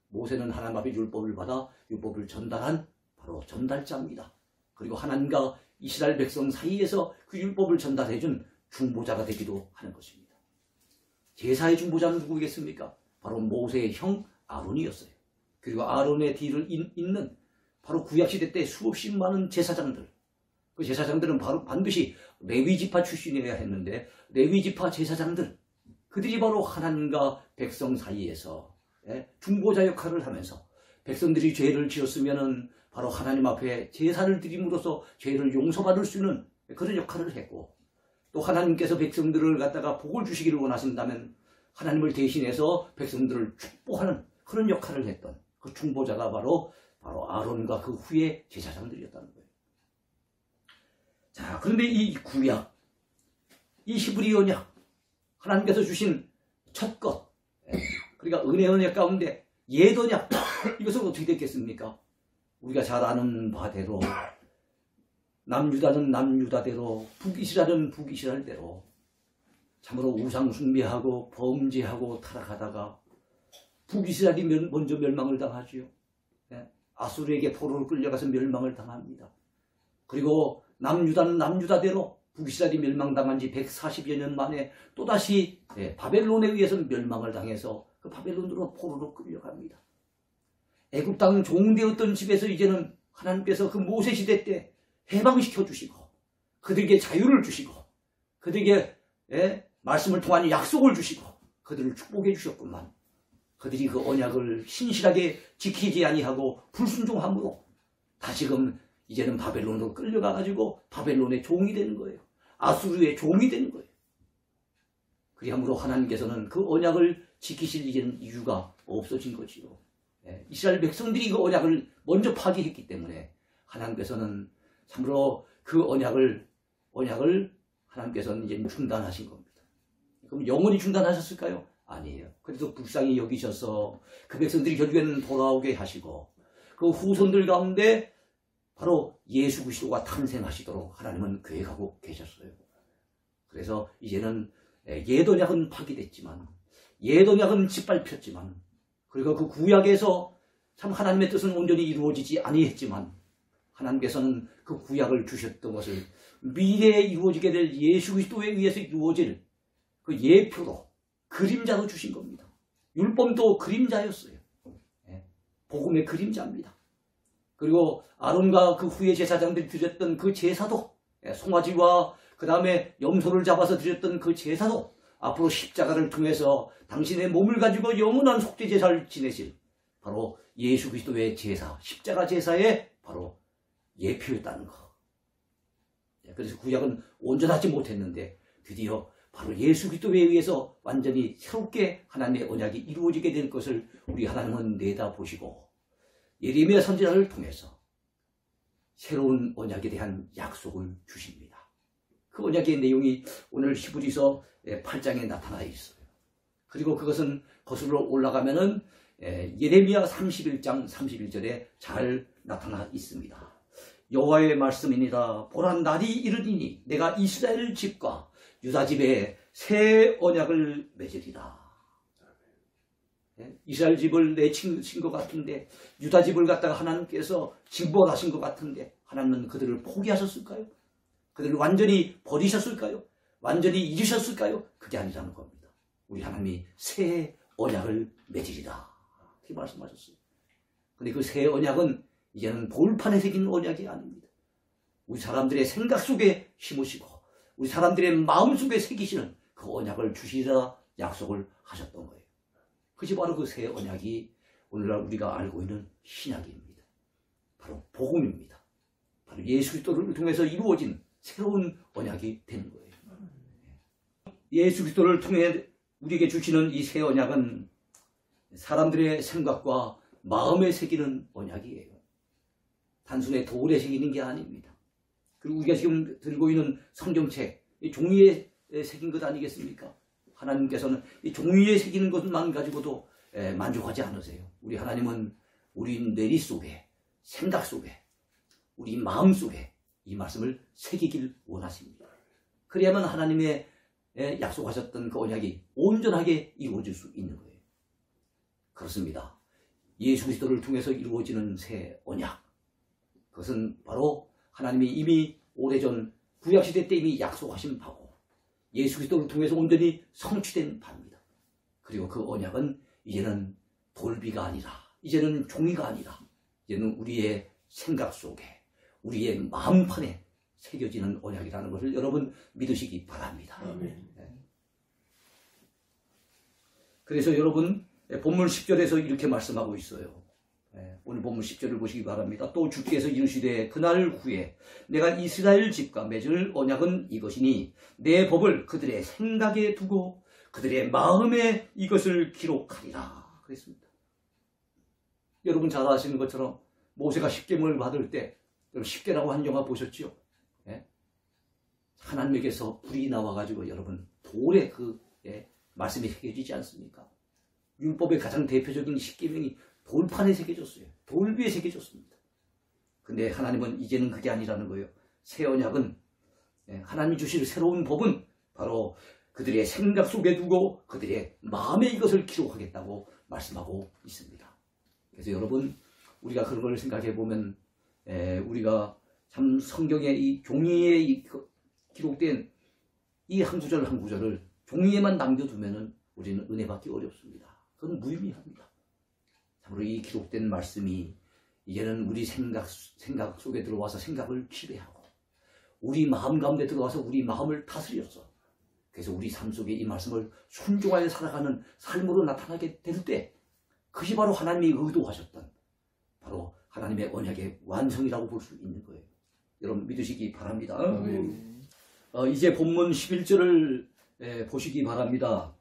모세는 하나님 앞에 율법을 받아 율법을 전달한 바로 전달자입니다. 그리고 하나님과 이스라엘 백성 사이에서 그 율법을 전달해준 중보자가 되기도 하는 것입니다. 제사의 중보자는 누구겠습니까? 바로 모세의 형 아론이었어요. 그리고 아론의 뒤를 잇는 바로 구약시대 때 수없이 많은 제사장들, 그 제사장들은 바로 반드시 레위지파 출신이어야 했는데 레위지파 제사장들, 그들이 바로 하나님과 백성 사이에서 중보자 역할을 하면서 백성들이 죄를 지었으면은 바로 하나님 앞에 제사를 드림으로써 죄를 용서받을 수 있는 그런 역할을 했고, 또 하나님께서 백성들을 갖다가 복을 주시기를 원하신다면 하나님을 대신해서 백성들을 축복하는 그런 역할을 했던 그 중보자가 바로 아론과 그 후에 제사장들이었다는 거예요. 자, 그런데 이 구약, 이 히브리 언약, 하나님께서 주신 첫 것, 그러니까 은혜 언약 가운데 옛 언약, 이것은 어떻게 됐겠습니까? 우리가 잘 아는 바대로 남유다는 남유다대로, 북이스라엘은 북이스라엘대로 참으로 우상 숭배하고 범죄하고 타락하다가 북이스라엘이 먼저 멸망을 당하지요. 아수르에게 포로로 끌려가서 멸망을 당합니다. 그리고 남유다는 남유다대로 북이스라엘이 멸망당한 지 140여 년 만에 또다시 바벨론에 의해서 멸망을 당해서 그 바벨론으로 포로로 끌려갑니다. 애굽 땅 종되었던 집에서 이제는 하나님께서 그 모세 시대 때 해방시켜 주시고 그들에게 자유를 주시고 그들에게 말씀을 통한 약속을 주시고 그들을 축복해 주셨구만. 그들이 그 언약을 신실하게 지키지 아니하고 불순종함으로 다시금 이제는 바벨론으로 끌려가가지고 바벨론의 종이 되는 거예요. 아수르의 종이 되는 거예요. 그리함으로 하나님께서는 그 언약을 지키실 이제는 이유가 없어진 거지요. 이스라엘 백성들이 그 언약을 먼저 파기했기 때문에 하나님께서는 참으로 그 언약을 하나님께서는 이제 중단하신 겁니다. 그럼 영원히 중단하셨을까요? 아니에요. 그래서 불쌍히 여기셔서 그 백성들이 결국에는 돌아오게 하시고 그 후손들 가운데 바로 예수 그리스도가 탄생하시도록 하나님은 계획하고 계셨어요. 그래서 이제는 옛 언약은 파기됐지만 옛 언약은 짓밟혔지만 그리고 그 구약에서 참 하나님의 뜻은 온전히 이루어지지 아니했지만 하나님께서는 그 구약을 주셨던 것을 미래에 이루어지게 될 예수 그리스도에 의해서 이루어질 그 예표로 그림자로 주신 겁니다. 율법도 그림자였어요. 복음의 그림자입니다. 그리고 아론과 그 후에 제사장들이 드렸던 그 제사도, 송아지와 그 다음에 염소를 잡아서 드렸던 그 제사도 앞으로 십자가를 통해서 당신의 몸을 가지고 영원한 속죄 제사를 지내실 바로 예수 그리스도의 제사, 십자가 제사의 바로 예표였다는 거. 그래서 구약은 온전하지 못했는데 드디어 바로 예수 그리스도에 의해서 완전히 새롭게 하나님의 언약이 이루어지게 될 것을 우리 하나님은 내다보시고 예레미야 선지자를 통해서 새로운 언약에 대한 약속을 주십니다. 그 언약의 내용이 오늘 히브리서 8장에 나타나 있어요. 그리고 그것은 거슬러 올라가면은 예레미야 31장 31절에 잘 나타나 있습니다. 여호와의 말씀이니라. 보라, 날이 이르리니 내가 이스라엘 집과 유다 집에 새 언약을 맺으리라. 이스라엘 집을 내친 것 같은데 유다 집을 갖다가 하나님께서 징벌하신 것 같은데 하나님은 그들을 포기하셨을까요? 그들을 완전히 버리셨을까요? 완전히 잊으셨을까요? 그게 아니라는 겁니다. 우리 하나님이 새 언약을 맺으리라 이렇게 말씀하셨어요. 근데 그 새 언약은 이제는 돌판에 새긴 언약이 아닙니다. 우리 사람들의 생각 속에 심으시고 우리 사람들의 마음 속에 새기시는 그 언약을 주시리라 약속을 하셨던 거예요. 그것이 바로 그 새 언약이 오늘날 우리가 알고 있는 신약입니다. 바로 복음입니다. 바로 예수 그리스도를 통해서 이루어진 새로운 언약이 되는 거예요. 예수 그리스도를 통해 우리에게 주시는 이 새 언약은 사람들의 생각과 마음에 새기는 언약이에요. 단순히 돌에 새기는 게 아닙니다. 그리고 우리가 지금 들고 있는 성경책, 이 종이에 새긴 것 아니겠습니까? 하나님께서는 이 종이에 새기는 것만 가지고도 만족하지 않으세요. 우리 하나님은 우리 뇌리 속에, 생각 속에, 우리 마음 속에 이 말씀을 새기길 원하십니다. 그래야만 하나님의 약속하셨던 그 언약이 온전하게 이루어질 수 있는 거예요. 그렇습니다. 예수 그리스도를 통해서 이루어지는 새 언약, 그것은 바로 하나님이 이미 오래전 구약시대 때 이미 약속하신 바고 예수 그리스도를 통해서 온전히 성취된 바입니다. 그리고 그 언약은 이제는 돌비가 아니라, 이제는 종이가 아니라, 이제는 우리의 생각 속에, 우리의 마음판에 새겨지는 언약이라는 것을 여러분 믿으시기 바랍니다. 아멘. 그래서 여러분 본문 10절에서 이렇게 말씀하고 있어요. 오늘 본문 10절을 보시기 바랍니다. 또 주께서 이르시되 그날 후에 내가 이스라엘 집과 맺을 언약은 이것이니 내 법을 그들의 생각에 두고 그들의 마음에 이것을 기록하리라 그랬습니다. 여러분 잘 아시는 것처럼 모세가 십계명을 받을 때 여러분 십계라고 한 영화 보셨죠? 하나님에게서 불이 나와가지고 여러분 돌에 그 말씀이 새겨지지 않습니까? 율법의 가장 대표적인 십계명이 돌판에 새겨졌어요. 돌 위에 새겨졌습니다. 근데 하나님은 이제는 그게 아니라는 거예요. 새 언약은 하나님이 주실 새로운 법은 바로 그들의 생각 속에 두고 그들의 마음에 이것을 기록하겠다고 말씀하고 있습니다. 그래서 여러분 우리가 그런 걸 생각해 보면 우리가 참 성경에 이 종이에 기록된 이 한 구절 한 구절을 종이에만 남겨두면은 우리는 은혜 받기 어렵습니다. 그건 무의미합니다. 참으로 이 기록된 말씀이 이제는 우리 생각 속에 들어와서 생각을 지배하고 우리 마음 가운데 들어와서 우리 마음을 다스려서 그래서 우리 삶 속에 이 말씀을 순종하여 살아가는 삶으로 나타나게 될 때 그것이 바로 하나님이 의도하셨던 바로 하나님의 언약의 완성이라고 볼 수 있는 거예요. 여러분 믿으시기 바랍니다. 이제 본문 11절을 보시기 바랍니다.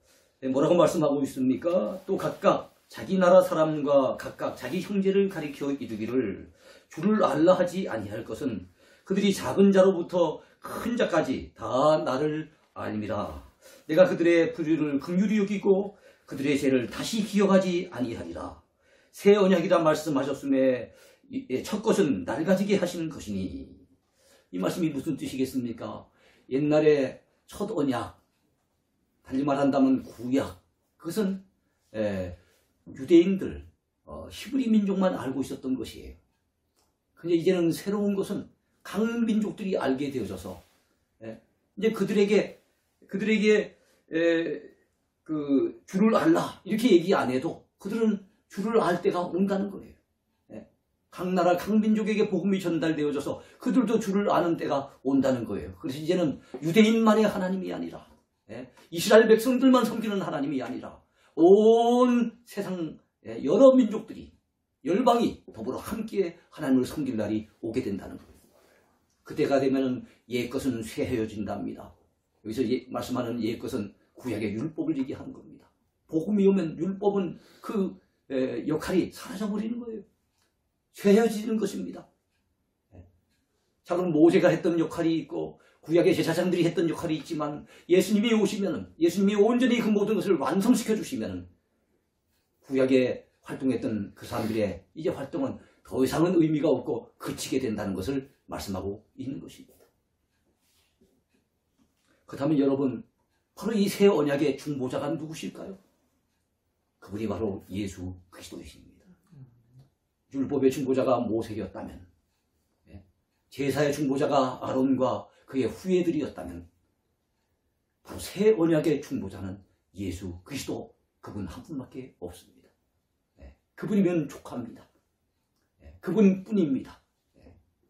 뭐라고 말씀하고 있습니까? 또 각각 자기 나라 사람과 각각 자기 형제를 가리켜 이르기를 주를 알라 하지 아니할 것은 그들이 작은 자로부터 큰 자까지 다 나를 알미라. 내가 그들의 불의를 긍휼히 여기고 그들의 죄를 다시 기억하지 아니하리라. 새 언약이라 말씀하셨음에 첫 것은 낡아지게 하시는 것이니. 이 말씀이 무슨 뜻이겠습니까? 옛날에 첫 언약, 달리 말한다면 구약, 그것은 유대인들, 히브리 민족만 알고 있었던 것이에요. 근데 이제는 새로운 것은 각 민족들이 알게 되어져서 이제 그들에게 그 주를 알라 이렇게 얘기 안 해도 그들은 주를 알 때가 온다는 거예요. 각 나라 각 민족에게 복음이 전달되어져서 그들도 주를 아는 때가 온다는 거예요. 그래서 이제는 유대인만의 하나님이 아니라 이스라엘 백성들만 섬기는 하나님이 아니라 온 세상 여러 민족들이 열방이 더불어 함께 하나님을 섬길 날이 오게 된다는 거예요. 그때가 되면 옛것은 쇠해져진답니다. 여기서 말씀하는 옛것은 구약의 율법을 얘기하는 겁니다. 복음이 오면 율법은 그 역할이 사라져버리는 거예요. 쇠해지는 것입니다. 자, 그럼 모세가 했던 역할이 있고 구약의 제사장들이 했던 역할이 있지만 예수님이 오시면은 예수님이 온전히 그 모든 것을 완성시켜 주시면은 구약에 활동했던 그 사람들의 이제 활동은 더 이상은 의미가 없고 그치게 된다는 것을 말씀하고 있는 것입니다. 그렇다면 여러분, 바로 이 새 언약의 중보자가 누구실까요? 그분이 바로 예수 그리스도이십니다. 율법의 중보자가 모세였다면, 제사의 중보자가 아론과 그의 후예들이었다면, 바로 새 언약의 중보자는 예수 그리스도 그분 한 분밖에 없습니다. 그분이면 족합니다. 그분뿐입니다.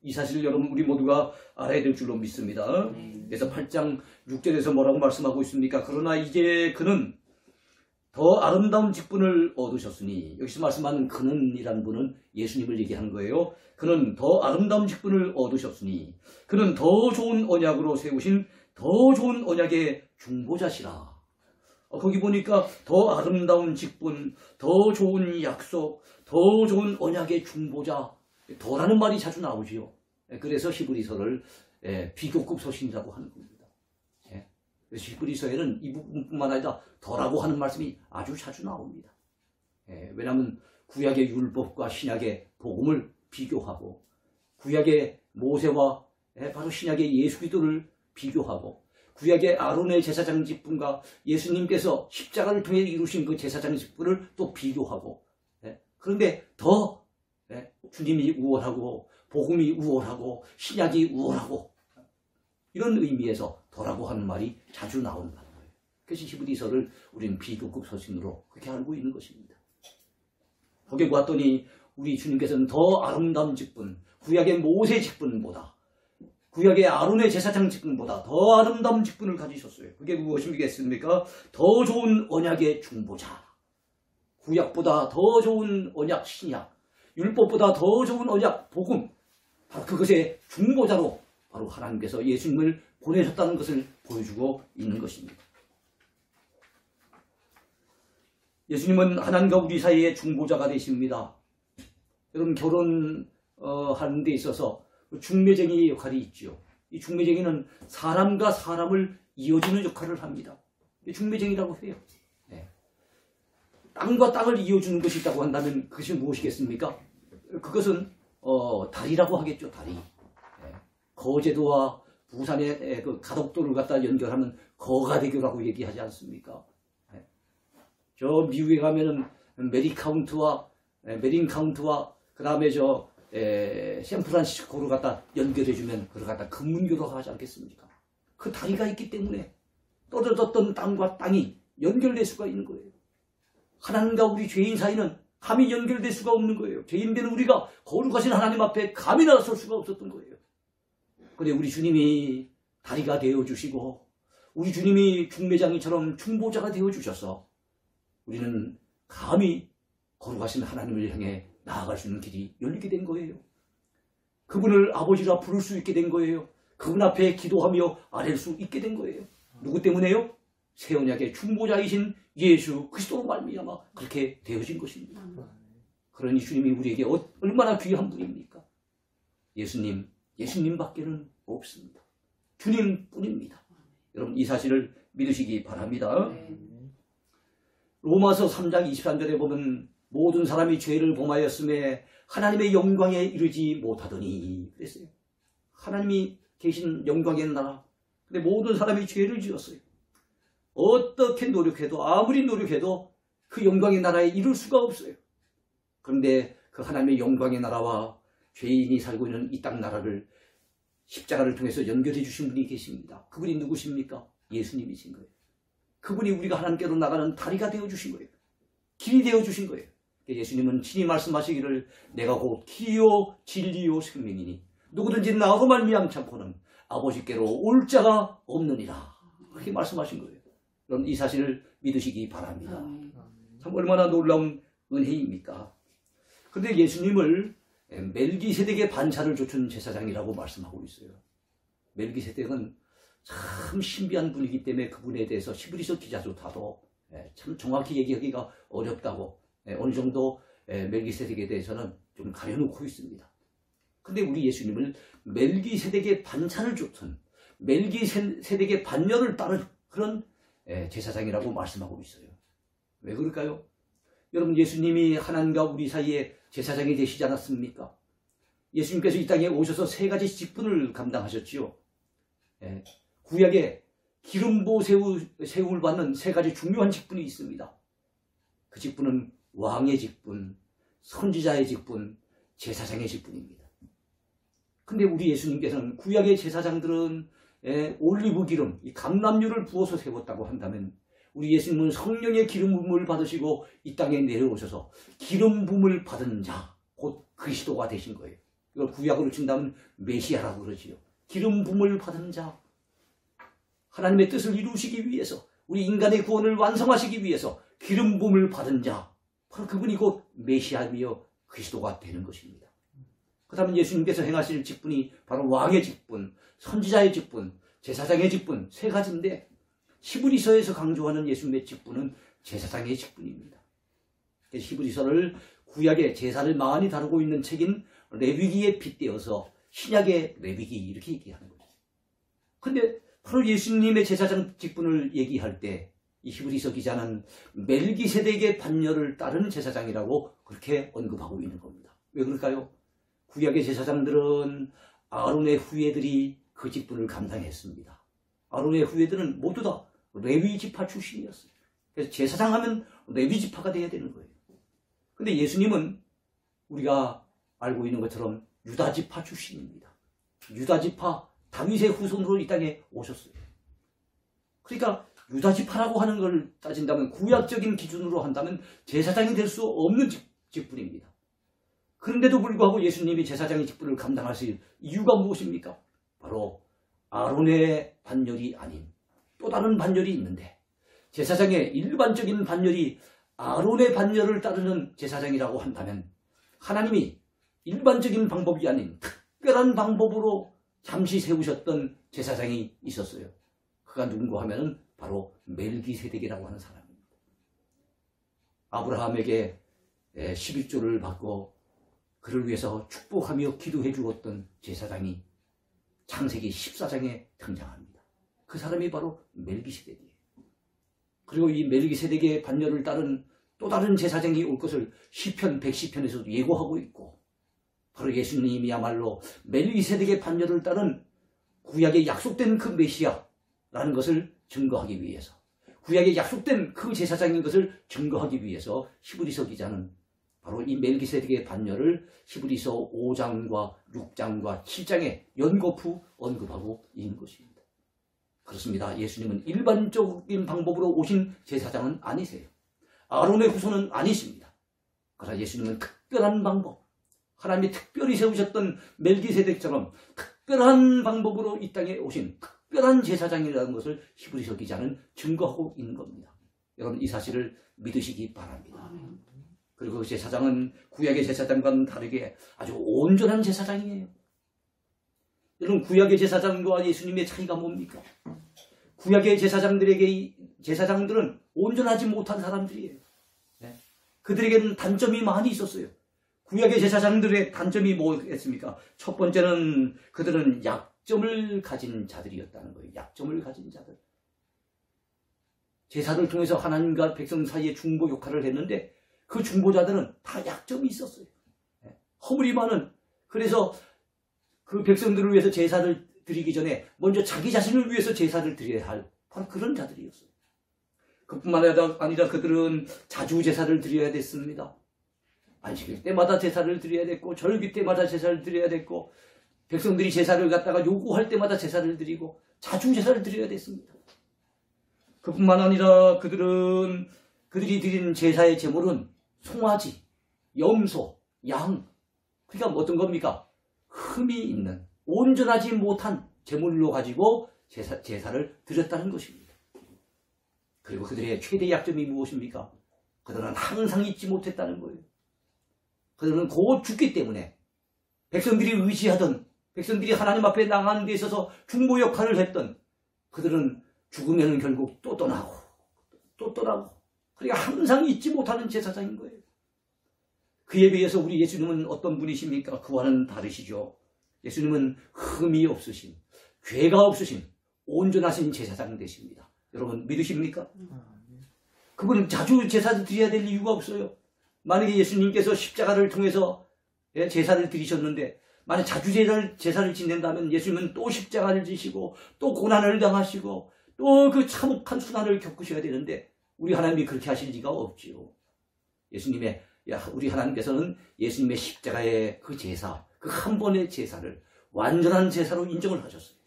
이 사실을 여러분 우리 모두가 알아야 될 줄로 믿습니다. 그래서 8장 6절에서 뭐라고 말씀하고 있습니까? 그러나 이제 그는 더 아름다운 직분을 얻으셨으니, 여기서 말씀하는 그는이라는 분은 예수님을 얘기하는 거예요. 그는 더 아름다운 직분을 얻으셨으니 그는 더 좋은 언약으로 세우신 더 좋은 언약의 중보자시라. 거기 보니까 더 아름다운 직분, 더 좋은 약속, 더 좋은 언약의 중보자, 더라는 말이 자주 나오지요. 그래서 히브리서를 비교급 서신이라고 하는 겁니다. 그래서 히브리서에는 이 부분뿐만 아니라 더라고 하는 말씀이 아주 자주 나옵니다. 왜냐하면 구약의 율법과 신약의 복음을 비교하고 구약의 모세와 바로 신약의 예수 그리스도를 비교하고 구약의 아론의 제사장 직분과 예수님께서 십자가를 통해 이루신 그 제사장 직분을 또 비교하고, 그런데 더 주님이 우월하고 복음이 우월하고 신약이 우월하고 이런 의미에서 더라고 하는 말이 자주 나온다는 거예요. 그래서 히브리서를 우리는 비교급 서신으로 그렇게 알고 있는 것입니다. 거기에 보았더니 우리 주님께서는 더 아름다운 직분, 구약의 모세 직분보다, 구약의 아론의 제사장 직분보다 더 아름다운 직분을 가지셨어요. 그게 무엇이겠습니까? 더 좋은 언약의 중보자, 구약보다 더 좋은 언약 신약, 율법보다 더 좋은 언약 복음, 바로 그것의 중보자로 바로 하나님께서 예수님을 보내셨다는 것을 보여주고 있는 것입니다. 예수님은 하나님과 우리 사이의 중보자가 되십니다. 여러분, 결혼하는 데 있어서 중매쟁이의 역할이 있죠. 이 중매쟁이는 사람과 사람을 이어주는 역할을 합니다. 중매쟁이라고 해요. 땅과 땅을 이어주는 것이 있다고 한다면 그것이 무엇이겠습니까? 그것은 다리라고 하겠죠. 다리. 거제도와 부산의 그 가덕도를 갖다 연결하면 거가대교라고 얘기하지 않습니까? 저 미국에 가면은 메린카운트와 그 다음에 샌프란시스코를 갖다 연결해주면 그걸 갖다 금문교로 하지 않겠습니까? 그 다리가 있기 때문에 떨어졌던 땅과 땅이 연결될 수가 있는 거예요. 하나님과 우리 죄인 사이는 감히 연결될 수가 없는 거예요. 죄인된 우리가 거룩하신 하나님 앞에 감히 나설 수가 없었던 거예요. 그런데 우리 주님이 다리가 되어주시고 우리 주님이 중매장이처럼 중보자가 되어주셔서 우리는 감히 거룩하신 하나님을 향해 나아갈 수 있는 길이 열리게 된 거예요. 그분을 아버지라 부를 수 있게 된 거예요. 그분 앞에 기도하며 아랠 수 있게 된 거예요. 누구 때문에요? 새 언약의 중보자이신 예수 그리스도로 말미암아 그렇게 되어진 것입니다. 그러니 주님이 우리에게 얼마나 귀한 분입니까? 예수님밖에는 없습니다. 주님뿐입니다. 여러분, 이 사실을 믿으시기 바랍니다. 로마서 3장 23절에 보면 모든 사람이 죄를 범하였음에 하나님의 영광에 이르지 못하더니 그랬어요. 하나님이 계신 영광의 나라. 근데 모든 사람이 죄를 지었어요. 어떻게 노력해도 아무리 노력해도 그 영광의 나라에 이룰 수가 없어요. 그런데 그 하나님의 영광의 나라와 죄인이 살고 있는 이 땅 나라를 십자가를 통해서 연결해 주신 분이 계십니다. 그분이 누구십니까? 예수님이신 거예요. 그분이 우리가 하나님께로 나가는 다리가 되어주신 거예요. 길이 되어주신 거예요. 예수님은 친히 말씀하시기를 내가 곧 길이요 진리요 생명이니 누구든지 나로 말미암고는 아버지께로 올 자가 없느니라. 그렇게 말씀하신 거예요. 여러분 이 사실을 믿으시기 바랍니다. 참 얼마나 놀라운 은혜입니까? 그런데 예수님을 멜기세덱의 반차를 좇은 제사장이라고 말씀하고 있어요. 멜기세덱은 참 신비한 분이기 때문에 그분에 대해서 히브리서 기자조차도 참 정확히 얘기하기가 어렵다고 어느 정도 멜기세덱에 대해서는 좀 가려놓고 있습니다. 그런데 우리 예수님을 멜기세덱의 반차를 좇은 멜기세덱의 반열을 따른 그런 제사장이라고 말씀하고 있어요. 왜 그럴까요? 여러분 예수님이 하나님과 우리 사이에 제사장이 되시지 않았습니까? 예수님께서 이 땅에 오셔서 세 가지 직분을 감당하셨지요. 구약에 기름부어 세움을 받는 세 가지 중요한 직분이 있습니다. 그 직분은 왕의 직분, 선지자의 직분, 제사장의 직분입니다. 근데 우리 예수님께서는 구약의 제사장들은 올리브 기름, 이 감람유를 부어서 세웠다고 한다면 우리 예수님은 성령의 기름 부음을 받으시고 이 땅에 내려오셔서 기름 부음을 받은 자, 곧 그리스도가 되신 거예요. 이걸 구약으로 친다면 메시아라고 그러지요. 기름 부음을 받은 자, 하나님의 뜻을 이루시기 위해서 우리 인간의 구원을 완성하시기 위해서 기름 부음을 받은 자, 바로 그분이 곧 메시아이며 그리스도가 되는 것입니다. 그 다음에 예수님께서 행하실 직분이 바로 왕의 직분, 선지자의 직분, 제사장의 직분 세 가지인데 히브리서에서 강조하는 예수님의 직분은 제사장의 직분입니다. 히브리서를 구약의 제사를 많이 다루고 있는 책인 레위기에 빗대어서 신약의 레위기 이렇게 얘기하는 거죠. 그런데 바로 예수님의 제사장 직분을 얘기할 때 이 히브리서 기자는 멜기세덱의 반열을 따르는 제사장이라고 그렇게 언급하고 있는 겁니다. 왜 그럴까요? 구약의 제사장들은 아론의 후예들이 그 직분을 감당했습니다. 아론의 후예들은 모두 다 레위 지파 출신이었어요. 그래서 제사장하면 레위 지파가 돼야 되는 거예요. 근데 예수님은 우리가 알고 있는 것처럼 유다 지파 출신입니다. 유다 지파 다윗의 후손으로 이 땅에 오셨어요. 그러니까 유다 지파라고 하는 걸 따진다면 구약적인 기준으로 한다면 제사장이 될 수 없는 직분입니다. 그런데도 불구하고 예수님이 제사장의 직분을 감당하실 이유가 무엇입니까? 바로 아론의 반열이 아닌 또 다른 반열이 있는데 제사장의 일반적인 반열이 아론의 반열을 따르는 제사장이라고 한다면 하나님이 일반적인 방법이 아닌 특별한 방법으로 잠시 세우셨던 제사장이 있었어요. 그가 누군가 하면은 바로 멜기세덱이라고 하는 사람입니다. 아브라함에게 11조를 받고 그를 위해서 축복하며 기도해 주었던 제사장이 창세기 14장에 등장합니다. 그 사람이 바로 멜기세덱이에요. 그리고 이 멜기세덱의 반열을 따른 또 다른 제사장이 올 것을 시편 110편에서도 예고하고 있고 바로 예수님이야말로 멜기세덱의 반열을 따른 구약에 약속된 그 메시아라는 것을 증거하기 위해서 구약에 약속된 그 제사장인 것을 증거하기 위해서 히브리서 기자는 바로 이 멜기세덱의 반열을 히브리서 5장과 6장과 7장에 연거푸 언급하고 있는 것입니다. 그렇습니다. 예수님은 일반적인 방법으로 오신 제사장은 아니세요. 아론의 후손은 아니십니다. 그러나 예수님은 특별한 방법, 하나님이 특별히 세우셨던 멜기세덱처럼 특별한 방법으로 이 땅에 오신 특별한 제사장이라는 것을 히브리서 기자는 증거하고 있는 겁니다. 여러분 이 사실을 믿으시기 바랍니다. 그리고 그 제사장은 구약의 제사장과는 다르게 아주 온전한 제사장이에요. 여러분 구약의 제사장과 예수님의 차이가 뭡니까? 구약의 제사장들은 온전하지 못한 사람들이에요. 그들에게는 단점이 많이 있었어요. 구약의 제사장들의 단점이 뭐였습니까? 첫 번째는 그들은 약점을 가진 자들이었다는 거예요. 약점을 가진 자들. 제사를 통해서 하나님과 백성 사이에 중보 역할을 했는데 그 중보자들은 다 약점이 있었어요. 허물이 많은. 그래서 그 백성들을 위해서 제사를 드리기 전에 먼저 자기 자신을 위해서 제사를 드려야 할 바로 그런 자들이었어요. 그뿐만 아니라 그들은 자주 제사를 드려야 됐습니다. 안식일 때마다 제사를 드려야 됐고 절기 때마다 제사를 드려야 됐고 백성들이 제사를 갖다가 요구할 때마다 제사를 드리고 자주 제사를 드려야 됐습니다. 그뿐만 아니라 그들이 드린 제사의 제물은 송아지, 염소, 양, 그러니까 어떤 겁니까? 흠이 있는 온전하지 못한 제물로 가지고 제사를 드렸다는 것입니다. 그리고 그들의 최대 약점이 무엇입니까? 그들은 항상 잊지 못했다는 거예요. 그들은 곧 죽기 때문에 백성들이 의지하던, 백성들이 하나님 앞에 나가는 데 있어서 중보 역할을 했던 그들은 죽으면 결국 또 떠나고 그러니까 항상 잊지 못하는 제사장인 거예요. 그에 비해서 우리 예수님은 어떤 분이십니까? 그와는 다르시죠. 예수님은 흠이 없으신, 죄가 없으신 온전하신 제사장 되십니다. 여러분 믿으십니까? 그분은 자주 제사를 드려야 될 이유가 없어요. 만약에 예수님께서 십자가를 통해서 제사를 드리셨는데 만약 자주 제사를 지낸다면 예수님은 또 십자가를 지시고 또 고난을 당하시고 또 그 참혹한 수난을 겪으셔야 되는데 우리 하나님이 그렇게 하실 리가 없지요. 우리 하나님께서는 예수님의 십자가의 그 제사, 그 한 번의 제사를 완전한 제사로 인정을 하셨어요.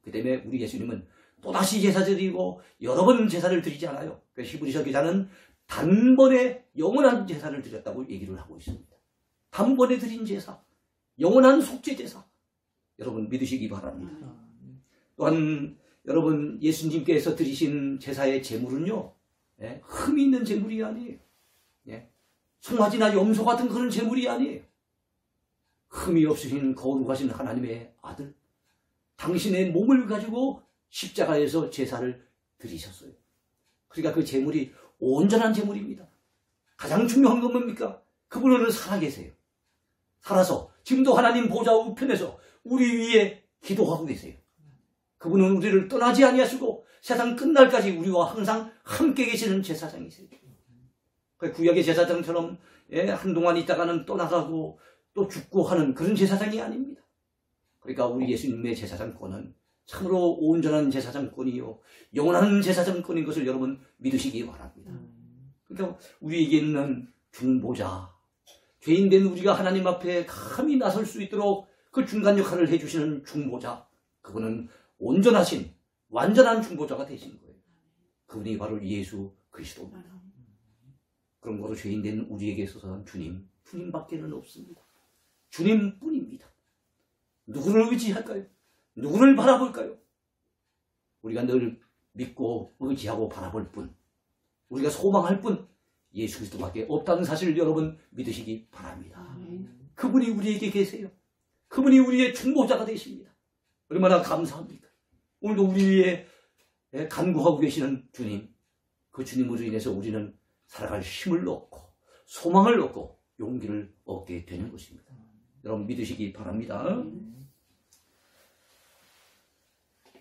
그 때문에 우리 예수님은 또다시 제사 드리고 여러 번 제사를 드리지 않아요. 히브리서 기자는 단번에 영원한 제사를 드렸다고 얘기를 하고 있습니다. 단번에 드린 제사, 영원한 속죄 제사. 여러분 믿으시기 바랍니다. 또한 여러분 예수님께서 드리신 제사의 제물은요, 흠이 있는 제물이 아니에요. 송아지나 염소 같은 그런 제물이 아니에요. 흠이 없으신 거룩하신 하나님의 아들, 당신의 몸을 가지고 십자가에서 제사를 드리셨어요. 그러니까 그 제물이 온전한 제물입니다. 가장 중요한 건 뭡니까? 그분은 살아계세요. 살아서 지금도 하나님 보좌 우편에서 우리 위에 기도하고 계세요. 그분은 우리를 떠나지 아니하시고 세상 끝날까지 우리와 항상 함께 계시는 제사장이세요. 구약의 제사장처럼 한동안 있다가는 떠나가고 또 죽고 하는 그런 제사장이 아닙니다. 그러니까 우리 예수님의 제사장권은 참으로 온전한 제사장권이요 영원한 제사장권인 것을 여러분 믿으시기 바랍니다. 그러니까 우리에게 있는 중보자, 죄인된 우리가 하나님 앞에 감히 나설 수 있도록 그 중간 역할을 해주시는 중보자, 그분은 온전하신 완전한 중보자가 되신 거예요. 그분이 바로 예수 그리스도입니다. 그런 거로 죄인된 우리에게 있어서는 주님밖에는 없습니다. 주님뿐입니다. 누구를 의지할까요? 누구를 바라볼까요? 우리가 늘 믿고 의지하고 바라볼 뿐, 우리가 소망할 뿐 예수 그리스도밖에 없다는 사실을 여러분 믿으시기 바랍니다. 그분이 우리에게 계세요. 그분이 우리의 중보자가 되십니다. 얼마나 감사합니까? 오늘도 우리 위에 간구하고 계시는 주님, 그 주님으로 인해서 우리는 살아갈 힘을 얻고 소망을 얻고 용기를 얻게 되는 것입니다. 여러분 믿으시기 바랍니다.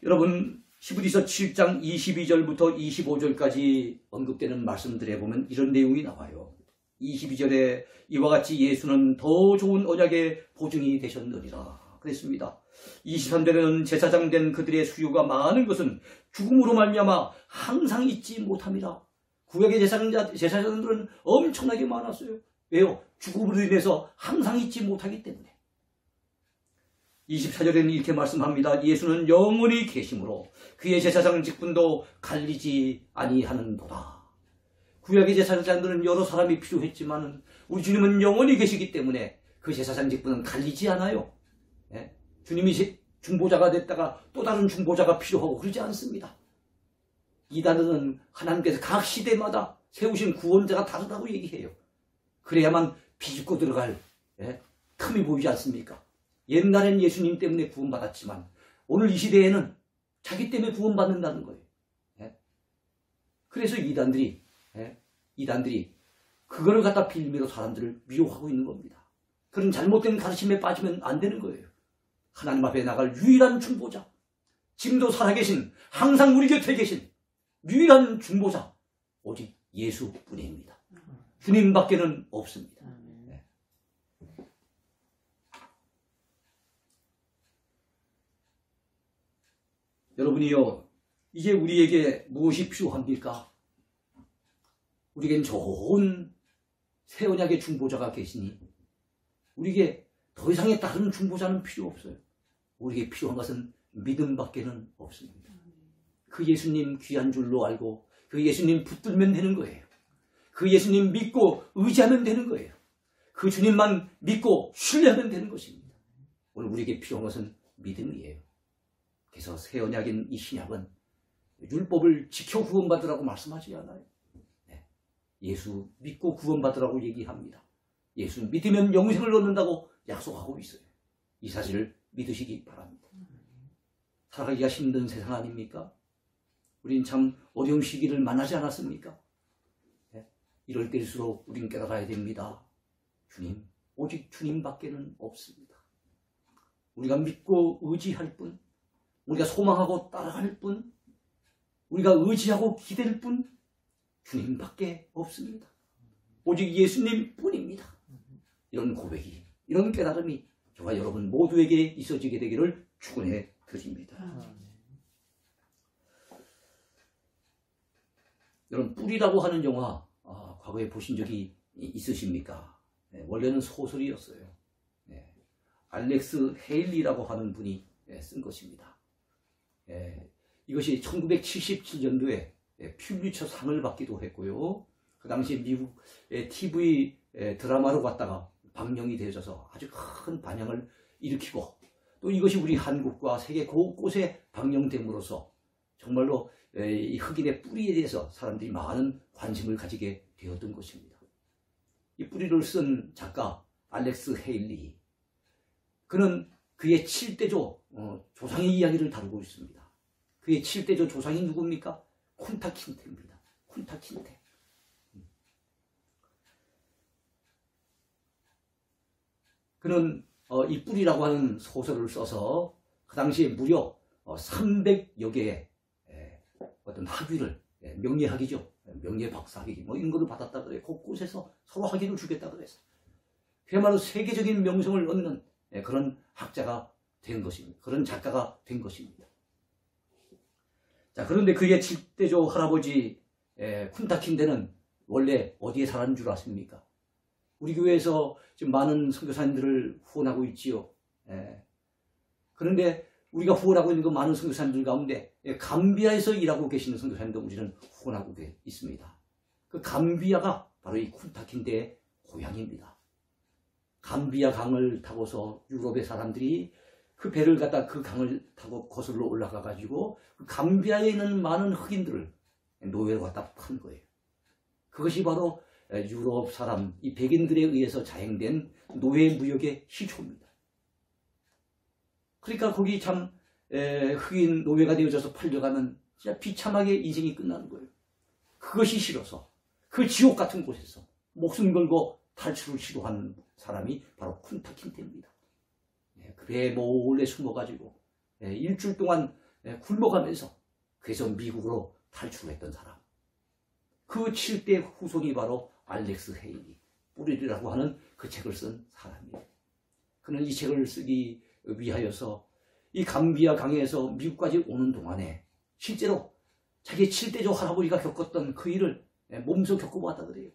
여러분 히브리서 7장 22절부터 25절까지 언급되는 말씀들에 보면 이런 내용이 나와요. 22절에 이와 같이 예수는 더 좋은 언약의 보증이 되셨느니라 그랬습니다. 23절에는 제사장 된 그들의 수요가 많은 것은 죽음으로 말미암아 항상 잊지 못함이라. 구약의 제사장들은 엄청나게 많았어요. 왜요? 죽음으로 인해서 항상 잊지 못하기 때문에. 24절에는 이렇게 말씀합니다. 예수는 영원히 계심으로 그의 제사장 직분도 갈리지 아니하는도다. 구약의 제사장들은 여러 사람이 필요했지만 우리 주님은 영원히 계시기 때문에 그 제사장 직분은 갈리지 않아요. 주님이 중보자가 됐다가 또 다른 중보자가 필요하고 그러지 않습니다. 이단은 하나님께서 각 시대마다 세우신 구원자가 다르다고 얘기해요. 그래야만 비집고 들어갈 틈이 보이지 않습니까? 옛날엔 예수님 때문에 구원받았지만 오늘 이 시대에는 자기 때문에 구원받는다는 거예요. 그래서 이단들이 그거를 갖다 빌미로 사람들을 미혹하고 있는 겁니다. 그런 잘못된 가르침에 빠지면 안 되는 거예요. 하나님 앞에 나갈 유일한 중보자, 지금도 살아계신, 항상 우리 곁에 계신 유일한 중보자, 오직 예수뿐입니다. 주님밖에는 없습니다. 여러분이요, 이제 우리에게 무엇이 필요합니까? 우리에겐 좋은 새 언약의 중보자가 계시니 우리에게 더 이상의 다른 중보자는 필요 없어요. 우리에게 필요한 것은 믿음밖에는 없습니다. 그 예수님 귀한 줄로 알고 그 예수님 붙들면 되는 거예요. 그 예수님 믿고 의지하면 되는 거예요. 그 주님만 믿고 신뢰하면 되는 것입니다. 오늘 우리에게 필요한 것은 믿음이에요. 그래서 새 언약인 이 신약은 율법을 지켜 구원받으라고 말씀하지 않아요. 네. 예수 믿고 구원받으라고 얘기합니다. 예수 믿으면 영생을 얻는다고 약속하고 있어요. 이 사실을 믿으시기 바랍니다. 살아가기가 힘든 세상 아닙니까? 우린 참 어려운 시기를 만나지 않았습니까? 네. 이럴 때일수록 우린 깨달아야 됩니다. 주님, 오직 주님밖에는 없습니다. 우리가 믿고 의지할 뿐, 우리가 소망하고 따라갈 뿐, 우리가 의지하고 기댈 뿐 주님밖에 없습니다. 오직 예수님 뿐입니다. 이런 고백이, 이런 깨달음이 저와 여러분 모두에게 있어지게 되기를 축원해 드립니다. 여러분, 뿔이라고 하는 영화 과거에 보신 적이 있으십니까? 네, 원래는 소설이었어요. 네, 알렉스 헤일리라고 하는 분이 쓴 것입니다. 이것이 1977년도에 퓰리처 상을 받기도 했고요. 그 당시 미국 TV 드라마로 갔다가 방영이 되어져서 아주 큰 반향을 일으키고, 또 이것이 우리 한국과 세계 곳곳에 방영됨으로써 정말로 이 흑인의 뿌리에 대해서 사람들이 많은 관심을 가지게 되었던 것입니다. 이 뿌리를 쓴 작가 알렉스 헤일리, 그는 그의 7대조 조상의 이야기를 다루고 있습니다. 그의 7대조 조상이 누굽니까? 쿤타 킨테입니다. 쿤타 킨테. 그는 이 뿌리라고 하는 소설을 써서 그 당시에 무려 300여 개의 어떤 학위를, 명예학위죠. 명예 박사학위 뭐 이런 거를 받았다 그래요. 곳곳에서 서로 학위를 주겠다 그래서. 그야말로 세계적인 명성을 얻는 그런 학자가 된 것입니다. 그런 작가가 된 것입니다. 자, 그런데 그의 7대조 할아버지 쿤타 킨테는 원래 어디에 살았는 줄 아십니까? 우리 교회에서 지금 많은 선교사님들을 후원하고 있지요. 그런데 우리가 후원하고 있는 그 많은 선교사님들 가운데 감비아에서 일하고 계시는 선교사님도 우리는 후원하고 있습니다. 그 감비아가 바로 이 쿤타 킨테의 고향입니다. 감비아 강을 타고서 유럽의 사람들이 그 배를 갖다 그 강을 타고 거슬러 올라가 가지고 그 감비아에 있는 많은 흑인들을 노예로 갖다 판 거예요. 그것이 바로 유럽 사람, 이 백인들에 의해서 자행된 노예 무역의 시초입니다. 그러니까 거기 참 흑인 노예가 되어져서 팔려가면 진짜 비참하게 인생이 끝나는 거예요. 그것이 싫어서 그 지옥 같은 곳에서 목숨 걸고 탈출을 시도하는 사람이 바로 쿤타 킨테입니다. 그 배에 몰래 숨어가지고 일주일 동안 굶어가면서 그래서 미국으로 탈출했던 사람. 그 7대 후손이 바로 알렉스 헤일리, 뿌리라고 하는 그 책을 쓴 사람이에요. 그는 이 책을 쓰기 위하여서 이 감비아 강에서 미국까지 오는 동안에 실제로 자기 7대조 할아버지가 겪었던 그 일을 몸소 겪어봤다 그래요.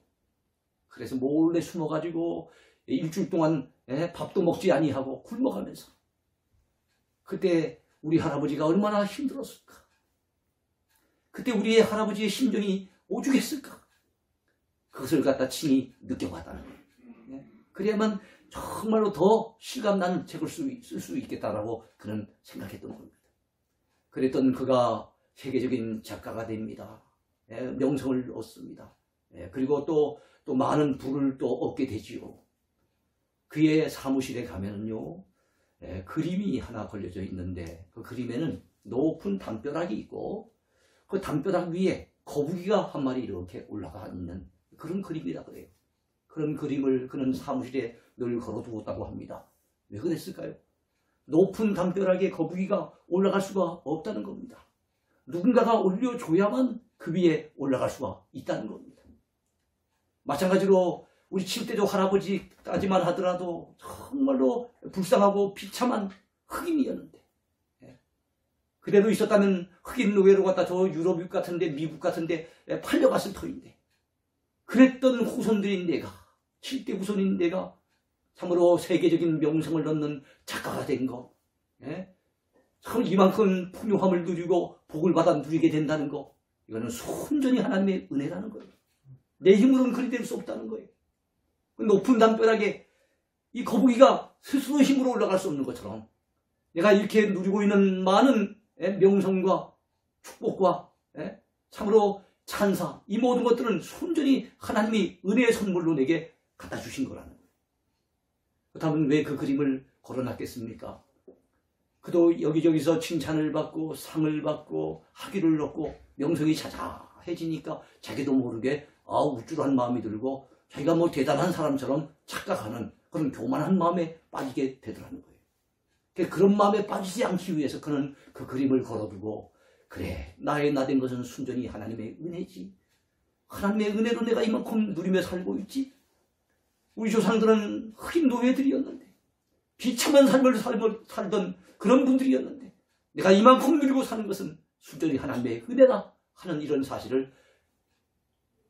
그래서 몰래 숨어가지고 일주일 동안 밥도 먹지 아니하고 굶어가면서, 그때 우리 할아버지가 얼마나 힘들었을까? 그때 우리의 할아버지의 심정이 오죽했을까? 그것을 갖다 친히 느껴봤다는 거예요. 그래야만 정말로 더 실감나는 책을 쓸 수 있겠다라고 그는 생각했던 겁니다. 그랬던 그가 세계적인 작가가 됩니다. 명성을 얻습니다. 그리고 또 많은 부를 또 얻게 되지요. 그의 사무실에 가면은요, 그림이 하나 걸려져 있는데 그 그림에는 높은 담벼락이 있고 그 담벼락 위에 거북이가 한 마리 이렇게 올라가 있는 그런 그림이라 그래요. 그런 그림을 그는 사무실에 늘 걸어두었다고 합니다. 왜 그랬을까요? 높은 담벼락에 거북이가 올라갈 수가 없다는 겁니다. 누군가가 올려줘야만 그 위에 올라갈 수가 있다는 겁니다. 마찬가지로 우리 7대조 할아버지까지만 하더라도 정말로 불쌍하고 비참한 흑인이었는데, 그대로 있었다면 흑인 노예로 갖다 저 유럽 같은데 미국 같은데 팔려갔을 터인데, 그랬던 후손들인 내가 7대 후손인 내가 참으로 세계적인 명성을 얻는 작가가 된 거, 참 이만큼 풍요함을 누리고 복을 받아 누리게 된다는 거, 이거는 순전히 하나님의 은혜라는 거예요. 내 힘으로는 그리 될 수 없다는 거예요. 높은 담벼락에 이 거북이가 스스로의 힘으로 올라갈 수 없는 것처럼 내가 이렇게 누리고 있는 많은 명성과 축복과 참으로 찬사, 이 모든 것들은 순전히 하나님이 은혜의 선물로 내게 갖다 주신 거라는 거예요. 그렇다면 왜 그 그림을 걸어놨겠습니까? 그도 여기저기서 칭찬을 받고 상을 받고 학위를 얻고 명성이 자자해지니까 자기도 모르게 우쭐한 마음이 들고 자기가 뭐 대단한 사람처럼 착각하는 그런 교만한 마음에 빠지게 되더라는 거예요. 그런 마음에 빠지지 않기 위해서 그는 그 그림을 걸어두고, 그래, 나의 나된 것은 순전히 하나님의 은혜지. 하나님의 은혜로 내가 이만큼 누리며 살고 있지. 우리 조상들은 흑인 노예들이었는데, 비참한 삶을 살던 그런 분들이었는데, 내가 이만큼 누리고 사는 것은 순전히 하나님의 은혜다 하는 이런 사실을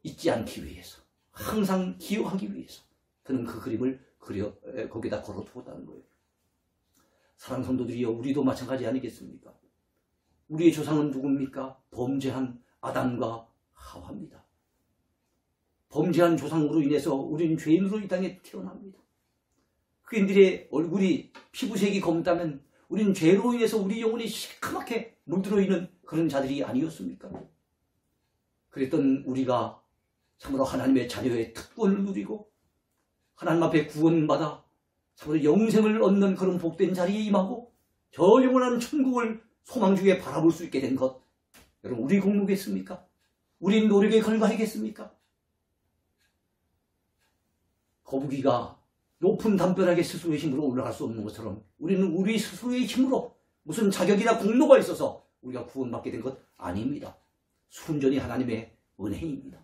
잊지 않기 위해서, 항상 기억하기 위해서 그는 그 그림을 거기다 걸어두었다는 거예요. 사랑하는 성도들이여, 우리도 마찬가지 아니겠습니까? 우리의 조상은 누굽니까? 범죄한 아담과 하와입니다. 범죄한 조상으로 인해서 우리는 죄인으로 이 땅에 태어납니다. 그인들의 얼굴이 피부색이 검다면 우리는 죄로 인해서 우리 영혼이 시커멓게 물들어 있는 그런 자들이 아니었습니까? 그랬던 우리가 참으로 하나님의 자녀의 특권을 누리고 하나님 앞에 구원받아 참으로 영생을 얻는 그런 복된 자리에 임하고 저 영원한 천국을 소망 중에 바라볼 수 있게 된 것, 여러분, 우리 공로겠습니까? 우리 노력에 결과이겠습니까? 거북이가 높은 담벼락에 스스로의 힘으로 올라갈 수 없는 것처럼 우리는 우리 스스로의 힘으로 무슨 자격이나 공로가 있어서 우리가 구원받게 된 것 아닙니다. 순전히 하나님의 은혜입니다.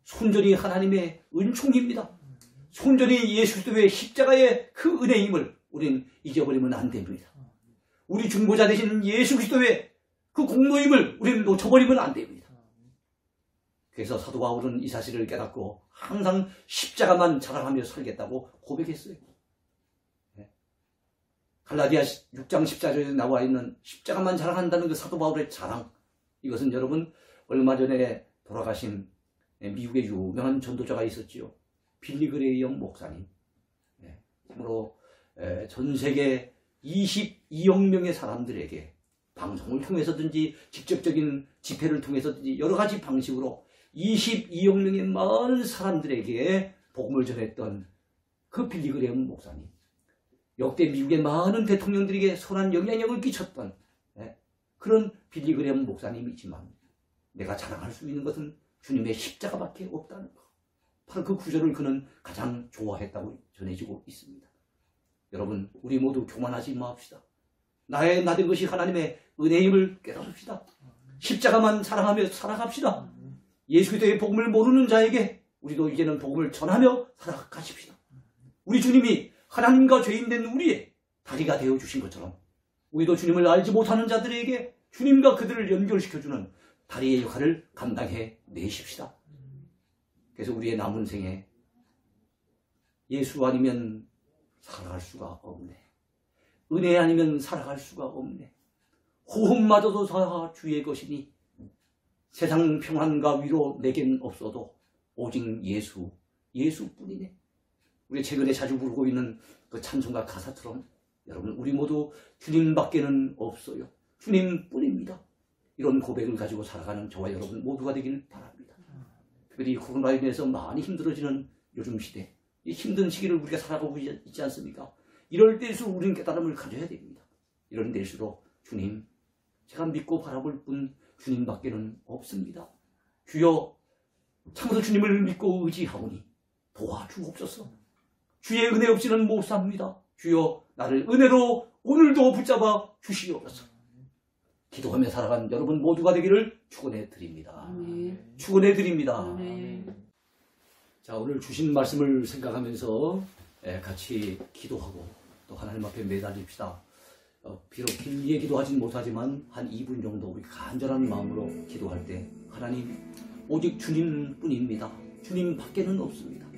순전히 하나님의 은총입니다. 순전히 예수 그리스도의 십자가의 그 은혜임을 우리는 잊어버리면 안 됩니다. 우리 중보자 되신 예수 그리스도의 그 공로임을 우리는 놓쳐버리면 안 됩니다. 그래서 사도 바울은 이 사실을 깨닫고 항상 십자가만 자랑하며 살겠다고 고백했어요. 갈라디아 6장 14절에 나와 있는 십자가만 자랑한다는 그 사도 바울의 자랑, 이것은 여러분, 얼마 전에 돌아가신 미국의 유명한 전도자가 있었지요. 빌리 그레이엄 목사님. 참으로 전 세계 22억 명의 사람들에게 방송을 통해서든지 직접적인 집회를 통해서든지 여러 가지 방식으로 22억 명의 많은 사람들에게 복음을 전했던 그 빌리 그레이엄 목사님. 역대 미국의 많은 대통령들에게 선한 영향력을 끼쳤던 그런 빌리 그레이엄 목사님이지만 내가 자랑할 수 있는 것은 주님의 십자가밖에 없다는 것. 바로 그 구절을 그는 가장 좋아했다고 전해지고 있습니다. 여러분, 우리 모두 교만하지 맙시다. 나의 나된 것이 하나님의 은혜임을 깨달읍시다. 십자가만 사랑하며 살아갑시다. 예수 그리스도의 복음을 모르는 자에게 우리도 이제는 복음을 전하며 살아가십시다. 우리 주님이 하나님과 죄인된 우리의 다리가 되어주신 것처럼 우리도 주님을 알지 못하는 자들에게 주님과 그들을 연결시켜주는 다리의 역할을 감당해 내십시다. 그래서 우리의 남은 생에 예수 아니면 살아갈 수가 없네. 은혜 아니면 살아갈 수가 없네. 호흡마저도 다 주의 것이니 세상 평안과 위로 내겐 없어도 오직 예수뿐이네. 우리 최근에 자주 부르고 있는 그 찬송가 가사처럼 여러분, 우리 모두 주님밖에는 없어요. 주님뿐입니다. 이런 고백을 가지고 살아가는 저와 여러분 모두가 되길 바랍니다. 특별히 코로나로 인해서 많이 힘들어지는 요즘 시대, 이 힘든 시기를 우리가 살아가고 있지 않습니까? 이럴 때일수록 우리는 깨달음을 가져야 됩니다. 이런 때일수록 주님, 제가 믿고 바라볼 뿐 주님밖에는 없습니다. 주여, 참으로 주님을 믿고 의지하오니 도와주옵소서. 주의 은혜 없이는 못 삽니다. 주여, 나를 은혜로 오늘도 붙잡아 주시옵소서. 기도하며 살아간 여러분 모두가 되기를 축원해 드립니다. 축원해 드립니다. 자, 오늘 주신 말씀을 생각하면서 같이 기도하고 또 하나님 앞에 매달립시다. 비록 길게 기도하진 못하지만 한 2분 정도 우리 간절한 마음으로 기도할 때, 하나님, 오직 주님뿐입니다. 주님 밖에는 없습니다.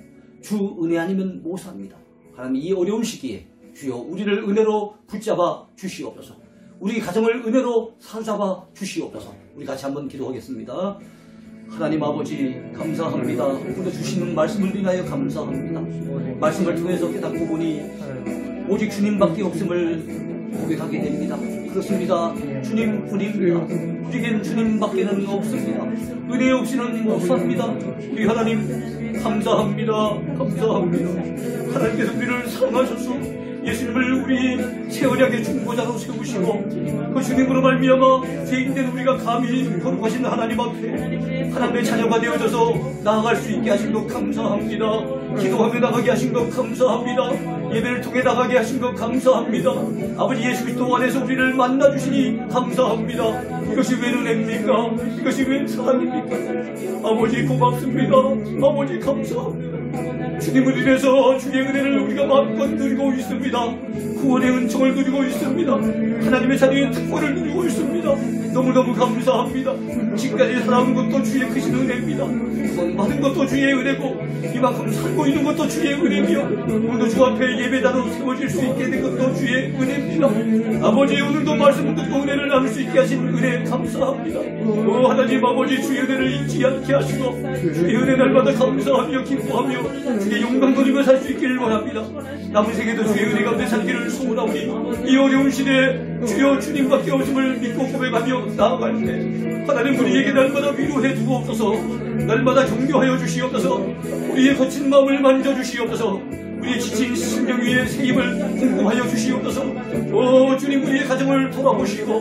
주 은혜 아니면 못 삽니다. 하나님 이 어려운 시기에 주여 우리를 은혜로 붙잡아 주시옵소서. 우리 가정을 은혜로 사로잡아 주시옵소서. 우리 같이 한번 기도하겠습니다. 하나님 아버지 감사합니다. 오늘 주시는 말씀을 인하여 감사합니다. 말씀을 통해서 깨닫고 보니 오직 주님밖에 없음을 고백하게 됩니다. 그렇습니다. 주님뿐입니다. 우리에겐 주님밖에는 없습니다. 은혜 없이는 못 삽니다. 우리 하나님 감사합니다. 감사합니다. 하나님께서 우리를 사랑하셔서 예수님을 우리 새 언약의 중보자로 세우시고 그 주님으로 말미암아 죄인된 우리가 감히 거룩하신 하나님 앞에 하나님의 자녀가 되어져서 나아갈 수 있게 하신 것 감사합니다. 기도하며 나가게 하신 것 감사합니다. 예배를 통해 나가게 하신 것 감사합니다. 아버지 예수 그리스도 안에서 우리를 만나주시니 감사합니다. 이것이 왜 은혜입니까? 이것이 왜 사랑입니까? 아버지 고맙습니다. 아버지 감사합니다. 주님을 인해서 주의 은혜를 우리가 마음껏 누리고 있습니다. 구원의 은총을 누리고 있습니다. 하나님의 자리의 특권을 누리고 있습니다. 너무너무 감사합니다. 지금까지 살아온 것도 주의 크신 은혜입니다. 받은 것도 주의 은혜고 이만큼 살고 있는 것도 주의 은혜며 오늘도 주 앞에 예배자로 세워질 수 있게 된 것도 주의 은혜입니다. 아버지 오늘도 말씀 듣고 은혜를 나눌 수 있게 하신 은혜 감사합니다. 오 하나님 아버지 주의 은혜를 잊지 않게 하시고 주의 은혜 날마다 감사하며 기뻐하며 주의 영광 돌리며 살 수 있기를 원합니다. 남은 생에도 주의 은혜 가운데 살기를 소원하오니 이 어려운 시대에 주여 주님밖에 없음을 믿고 고백하며 나아갈 때 하나님 우리에게 날마다 위로해 주옵소서. 날마다 격려하여 주시옵소서. 우리의 거친 마음을 만져주시옵소서. 우리의 지친 심령 위에 새 힘을 공급하여 주시옵소서. 오 주님 우리의 가정을 돌아보시고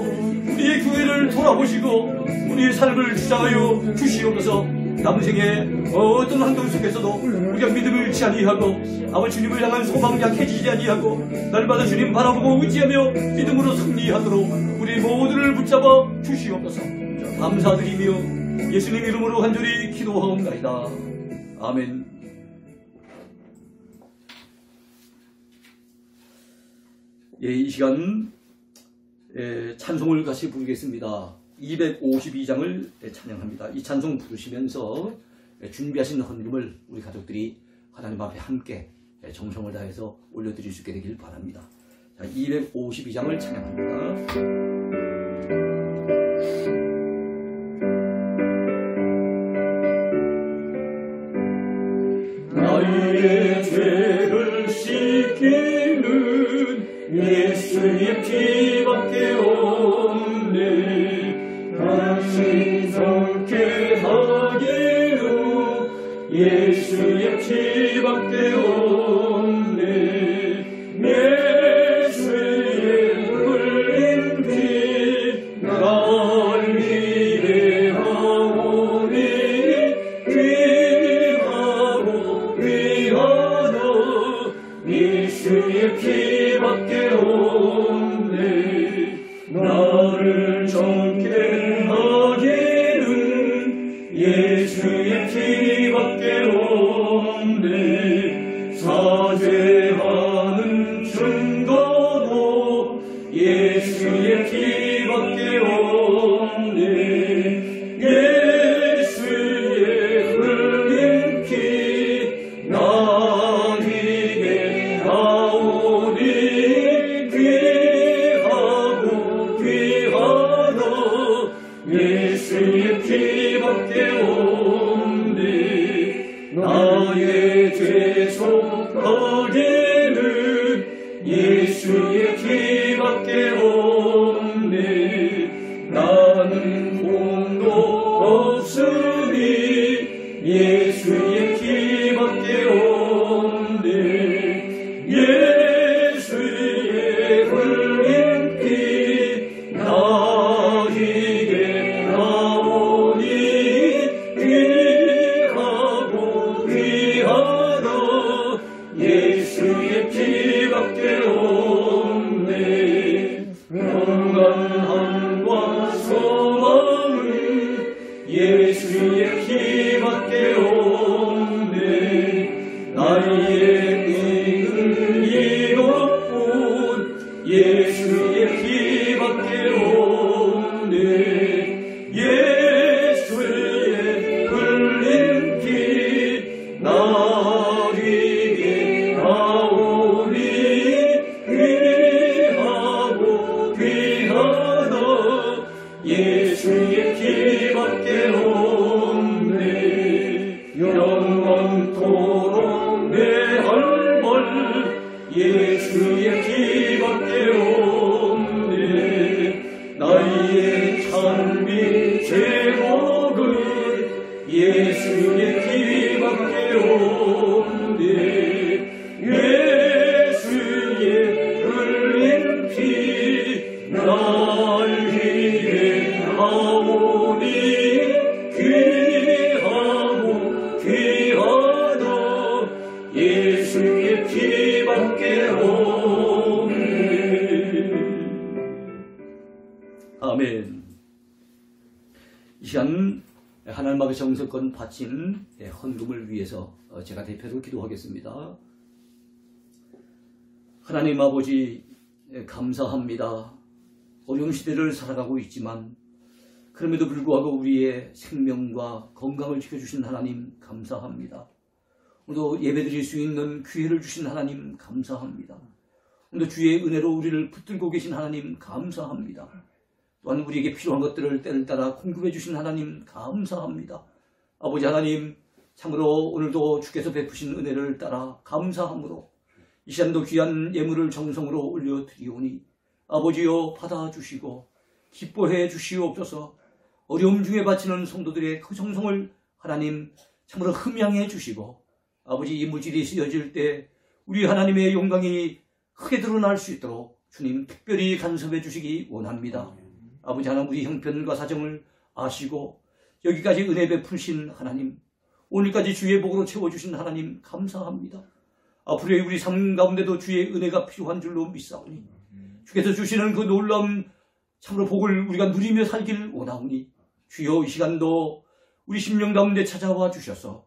우리의 교회를 돌아보시고 우리의 삶을 주장하여 주시옵소서. 남은 생에 어떤 환경 속에서도 우리가 믿음을 잃지 아니하고 아버지 주님을 향한 소망 약해지지 아니하고 날마다 주님 바라보고 의지하며 믿음으로 승리하도록 우리 모두를 붙잡아 주시옵소서. 감사드리며 예수님 이름으로 간절히 기도하옵나이다. 아멘. 예, 이 시간 찬송을 같이 부르겠습니다. 252장을 찬양합니다. 이 찬송 부르시면서 준비하신 헌금을 우리 가족들이 하나님 앞에 함께 정성을 다해서 올려드릴 수 있게 되길 바랍니다. 자, 252장을 찬양합니다. 나의 죄를 씻기는 예수의 피밖에 없네. 신성케 하기는 예수의 피밖에 없네. 예수의 흘린 피 날 위해 하오니 귀하고 귀하다. 예수의 피밖에 없네. 나를 정케 하기는 예수의 피밖에 없네. 사죄하는 증거도 예수의 피밖에 없네. 예수의 흘린 피 나에게 나오니 귀하고 귀하다. 예수의 피밖에 없네. 나의 죄 속하기는 예수의 피밖에 없네. 나는 공도 없으니 예수의 피밖에 없네. 예수의 흘린 피 나에게 나오니 귀하고 귀하다. 예수의 피밖에 없네. 평안함과 소망은 예수의 피밖에 없네. 나의 의는 이것뿐 예수의 피밖에 없네. 예수의 흘린 피 나리 예수의 피밖에 없네. 아멘. 이 시간 하나님 앞에 정성껏 바친 헌금을 위해서 제가 대표로 기도하겠습니다. 하나님 아버지, 감사합니다. 어려운 시대를 살아가고 있지만 그럼에도 불구하고 우리의 생명과 건강을 지켜주신 하나님 감사합니다. 오늘도 예배드릴 수 있는 기회를 주신 하나님 감사합니다. 오늘도 주의 은혜로 우리를 붙들고 계신 하나님 감사합니다. 또한 우리에게 필요한 것들을 때를 따라 공급해 주신 하나님 감사합니다. 아버지 하나님, 참으로 오늘도 주께서 베푸신 은혜를 따라 감사함으로 이 시간도 귀한 예물을 정성으로 올려드리오니 아버지여 받아주시고 기뻐해 주시옵소서. 어려움 중에 바치는 성도들의 그 정성을 하나님 참으로 흠양해 주시고 아버지 이 물질이 쓰여질 때 우리 하나님의 영광이 크게 드러날 수 있도록 주님 특별히 간섭해 주시기 원합니다. 아버지 하나님, 우리 형편과 사정을 아시고 여기까지 은혜 베푸신 하나님, 오늘까지 주의 복으로 채워주신 하나님 감사합니다. 앞으로의 우리 삶 가운데도 주의 은혜가 필요한 줄로 믿사오니 주께서 주시는 그 놀라운 참으로 복을 우리가 누리며 살길 원하오니 주여 이 시간도 우리 심령 가운데 찾아와 주셔서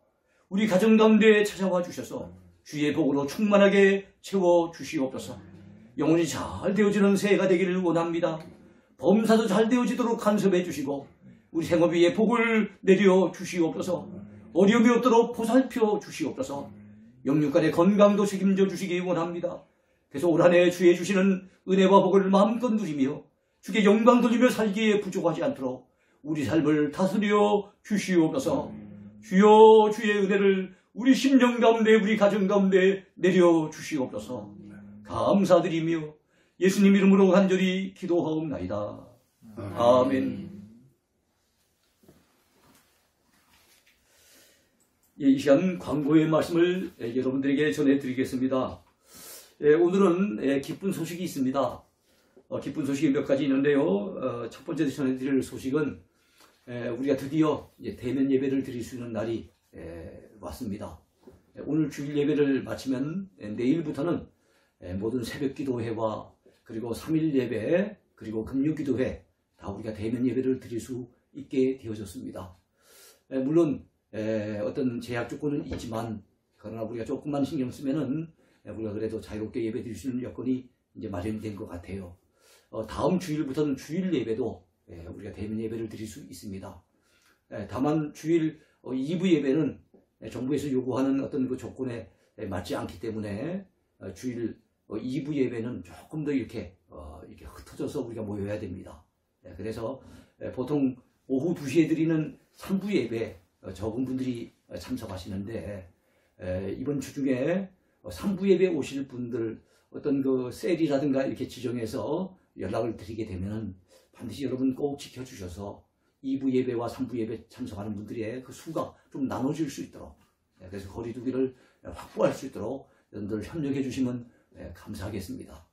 우리 가정 가운데 찾아와 주셔서 주의 복으로 충만하게 채워주시옵소서. 영혼이 잘 되어지는 새해가 되기를 원합니다. 범사도 잘 되어지도록 간섭해 주시고 우리 생업 위에 복을 내려 주시옵소서. 어려움이 없도록 보살펴 주시옵소서. 영육간의 건강도 책임져 주시기 원합니다. 그래서 올 한 해 주의 주시는 은혜와 복을 마음껏 누리며 주께 영광 돌리며 살기에 부족하지 않도록 우리 삶을 다스려 주시옵소서. 주여 주의 은혜를 우리 심령 가운데 우리 가정 가운데 내려 주시옵소서. 감사드리며 예수님 이름으로 간절히 기도하옵나이다. 아멘. 이 시간 광고의 말씀을 여러분들에게 전해드리겠습니다. 오늘은 기쁜 소식이 있습니다. 기쁜 소식이 몇 가지 있는데요. 첫 번째 전해드릴 소식은 우리가 드디어 대면 예배를 드릴 수 있는 날이 왔습니다. 오늘 주일 예배를 마치면 내일부터는 모든 새벽 기도회와 그리고 3일 예배 그리고 금요 기도회 다 우리가 대면 예배를 드릴 수 있게 되어졌습니다. 물론 어떤 제약 조건은 있지만 그러나 우리가 조금만 신경 쓰면은 우리가 그래도 자유롭게 예배 드릴 수 있는 여건이 이제 마련된 것 같아요. 다음 주일부터는 주일 예배도 우리가 대면 예배를 드릴 수 있습니다. 다만 주일 2부 예배는 정부에서 요구하는 어떤 그 조건에 맞지 않기 때문에 주일 2부 예배는 조금 더 이렇게 흩어져서 우리가 모여야 됩니다. 그래서 보통 오후 2시에 드리는 3부 예배 적은 분들이 참석하시는데 이번 주 중에 3부 예배 오실 분들 어떤 그 셀이라든가 이렇게 지정해서 연락을 드리게 되면 반드시 여러분 꼭 지켜주셔서 2부 예배와 3부 예배 참석하는 분들의 그 수가 좀 나눠질 수 있도록 그래서 거리두기를 확보할 수 있도록 여러분들 협력해 주시면 감사하겠습니다.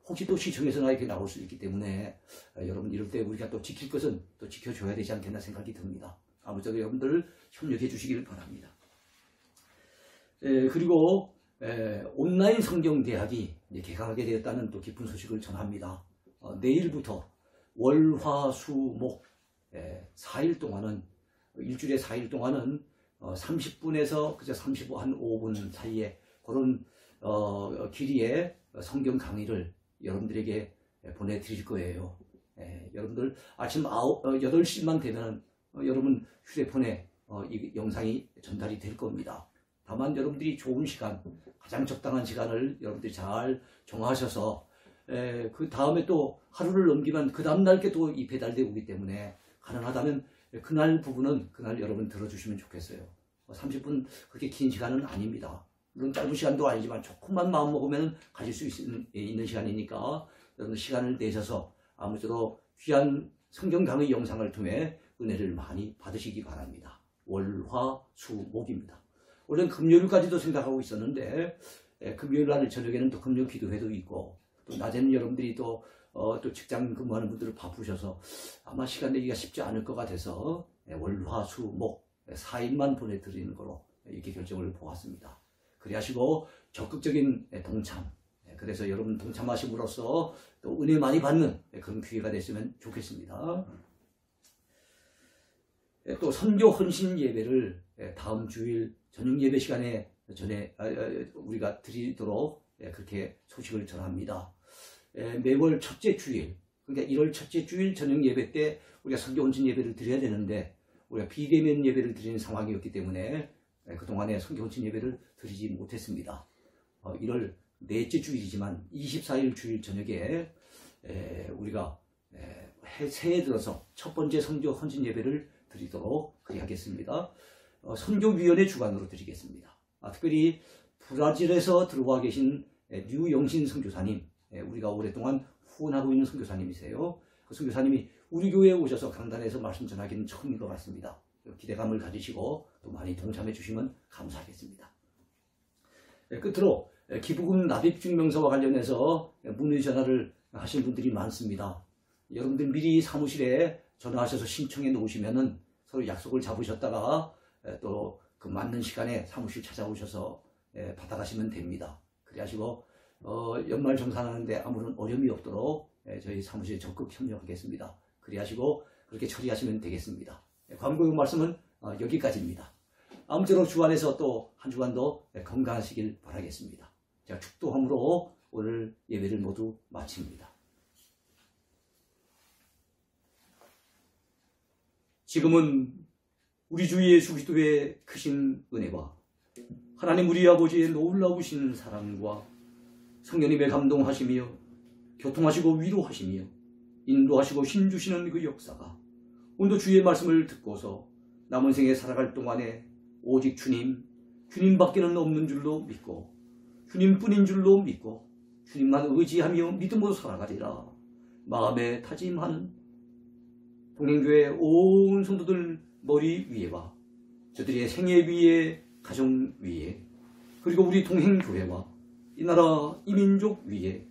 혹시 또 시청에서나 이렇게 나올 수 있기 때문에 여러분 이럴 때 우리가 또 지킬 것은 또 지켜줘야 되지 않겠나 생각이 듭니다. 아무쪼록 여러분들 협력해 주시길 바랍니다. 그리고 온라인 성경대학이 개강하게 되었다는 또 기쁜 소식을 전합니다. 내일부터 월, 화, 수, 목 4일 동안은 일주일에 4일 동안은 30분에서 그저 35, 한 5분 사이에 그런 길이의 성경 강의를 여러분들에게 보내드릴 거예요. 여러분들 아침 8시만 되면 여러분 휴대폰에 이 영상이 전달이 될 겁니다. 다만 여러분들이 좋은 시간, 가장 적당한 시간을 여러분들이 잘 정하셔서 그 다음에 또 하루를 넘기면 그 다음날께 또 이 배달되고 오기 때문에 가능하다면 그날 부분은 그날 여러분 들어주시면 좋겠어요. 30분 그렇게 긴 시간은 아닙니다. 물론 짧은 시간도 아니지만 조금만 마음 먹으면 가질 수 있는 시간이니까 여러분 시간을 내셔서 아무쪼록 귀한 성경 강의 영상을 통해 은혜를 많이 받으시기 바랍니다. 월, 화, 수, 목입니다. 원래는 금요일까지도 생각하고 있었는데 금요일 날 저녁에는 또 금요 기도회도 있고 또 낮에는 여러분들이 또 직장 근무하는 분들을 바쁘셔서 아마 시간 내기가 쉽지 않을 것 같아서 월, 화, 수, 목 4일만 보내드리는 거로 이렇게 결정을 보았습니다. 그리하시고 적극적인 동참, 그래서 여러분 동참하심으로써 또 은혜 많이 받는 그런 기회가 됐으면 좋겠습니다. 또 선교 헌신 예배를 다음 주일 저녁 예배 시간에 우리가 드리도록 그렇게 소식을 전합니다. 매월 첫째 주일, 그러니까 1월 첫째 주일 저녁 예배 때 우리가 선교 헌신 예배를 드려야 되는데 우리가 비대면 예배를 드리는 상황이었기 때문에 그동안에 선교 헌신 예배를 드리지 못했습니다. 1월 넷째 주일이지만 24일 주일 저녁에 우리가 새해 들어서 첫 번째 선교 헌신 예배를 드리도록 그리하겠습니다. 선교위원회 주관으로 드리겠습니다. 특별히 브라질에서 들어와 계신 류영신 선교사님, 우리가 오랫동안 후원하고 있는 선교사님이세요. 그 선교사님이 우리 교회에 오셔서 강단에서 말씀 전하기는 처음인 것 같습니다. 기대감을 가지시고 또 많이 동참해 주시면 감사하겠습니다. 끝으로 기부금 납입 증명서와 관련해서 문의 전화를 하신 분들이 많습니다. 여러분들 미리 사무실에 전화하셔서 신청해 놓으시면은 서로 약속을 잡으셨다가 또 그 맞는 시간에 사무실 찾아오셔서 받아가시면 됩니다. 그래가지고 연말 정산하는데 아무런 어려움이 없도록 저희 사무실에 적극 협력하겠습니다. 그래가지고 그렇게 처리하시면 되겠습니다. 광고용 말씀은 여기까지입니다. 아무쪼록 주안에서 또 한 주간도 건강하시길 바라겠습니다. 자, 축도함으로 오늘 예배를 모두 마칩니다. 지금은 우리 주 예수 그리스도의 크신 은혜와 하나님 우리 아버지의 놀라우신 사랑과 성령님의 감동하시며 교통하시고 위로하시며 인도하시고 힘주시는 그 역사가 오늘도 주의 말씀을 듣고서 남은 생에 살아갈 동안에 오직 주님밖에는 없는 줄로 믿고 주님뿐인 줄로 믿고 주님만 의지하며 믿음으로 살아가리라 마음에 다짐하는 동행교회 온 성도들 머리 위에와 저들의 생애 위에 가정 위에 그리고 우리 동행교회와 이 나라 이민족 위에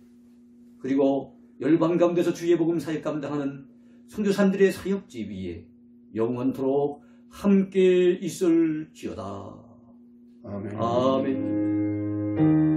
그리고 열방 가운데서 주의 복음 사역 감당하는 선교사님들의 사역지 위에 영원토록 함께 있을지어다. 아멘. 아멘.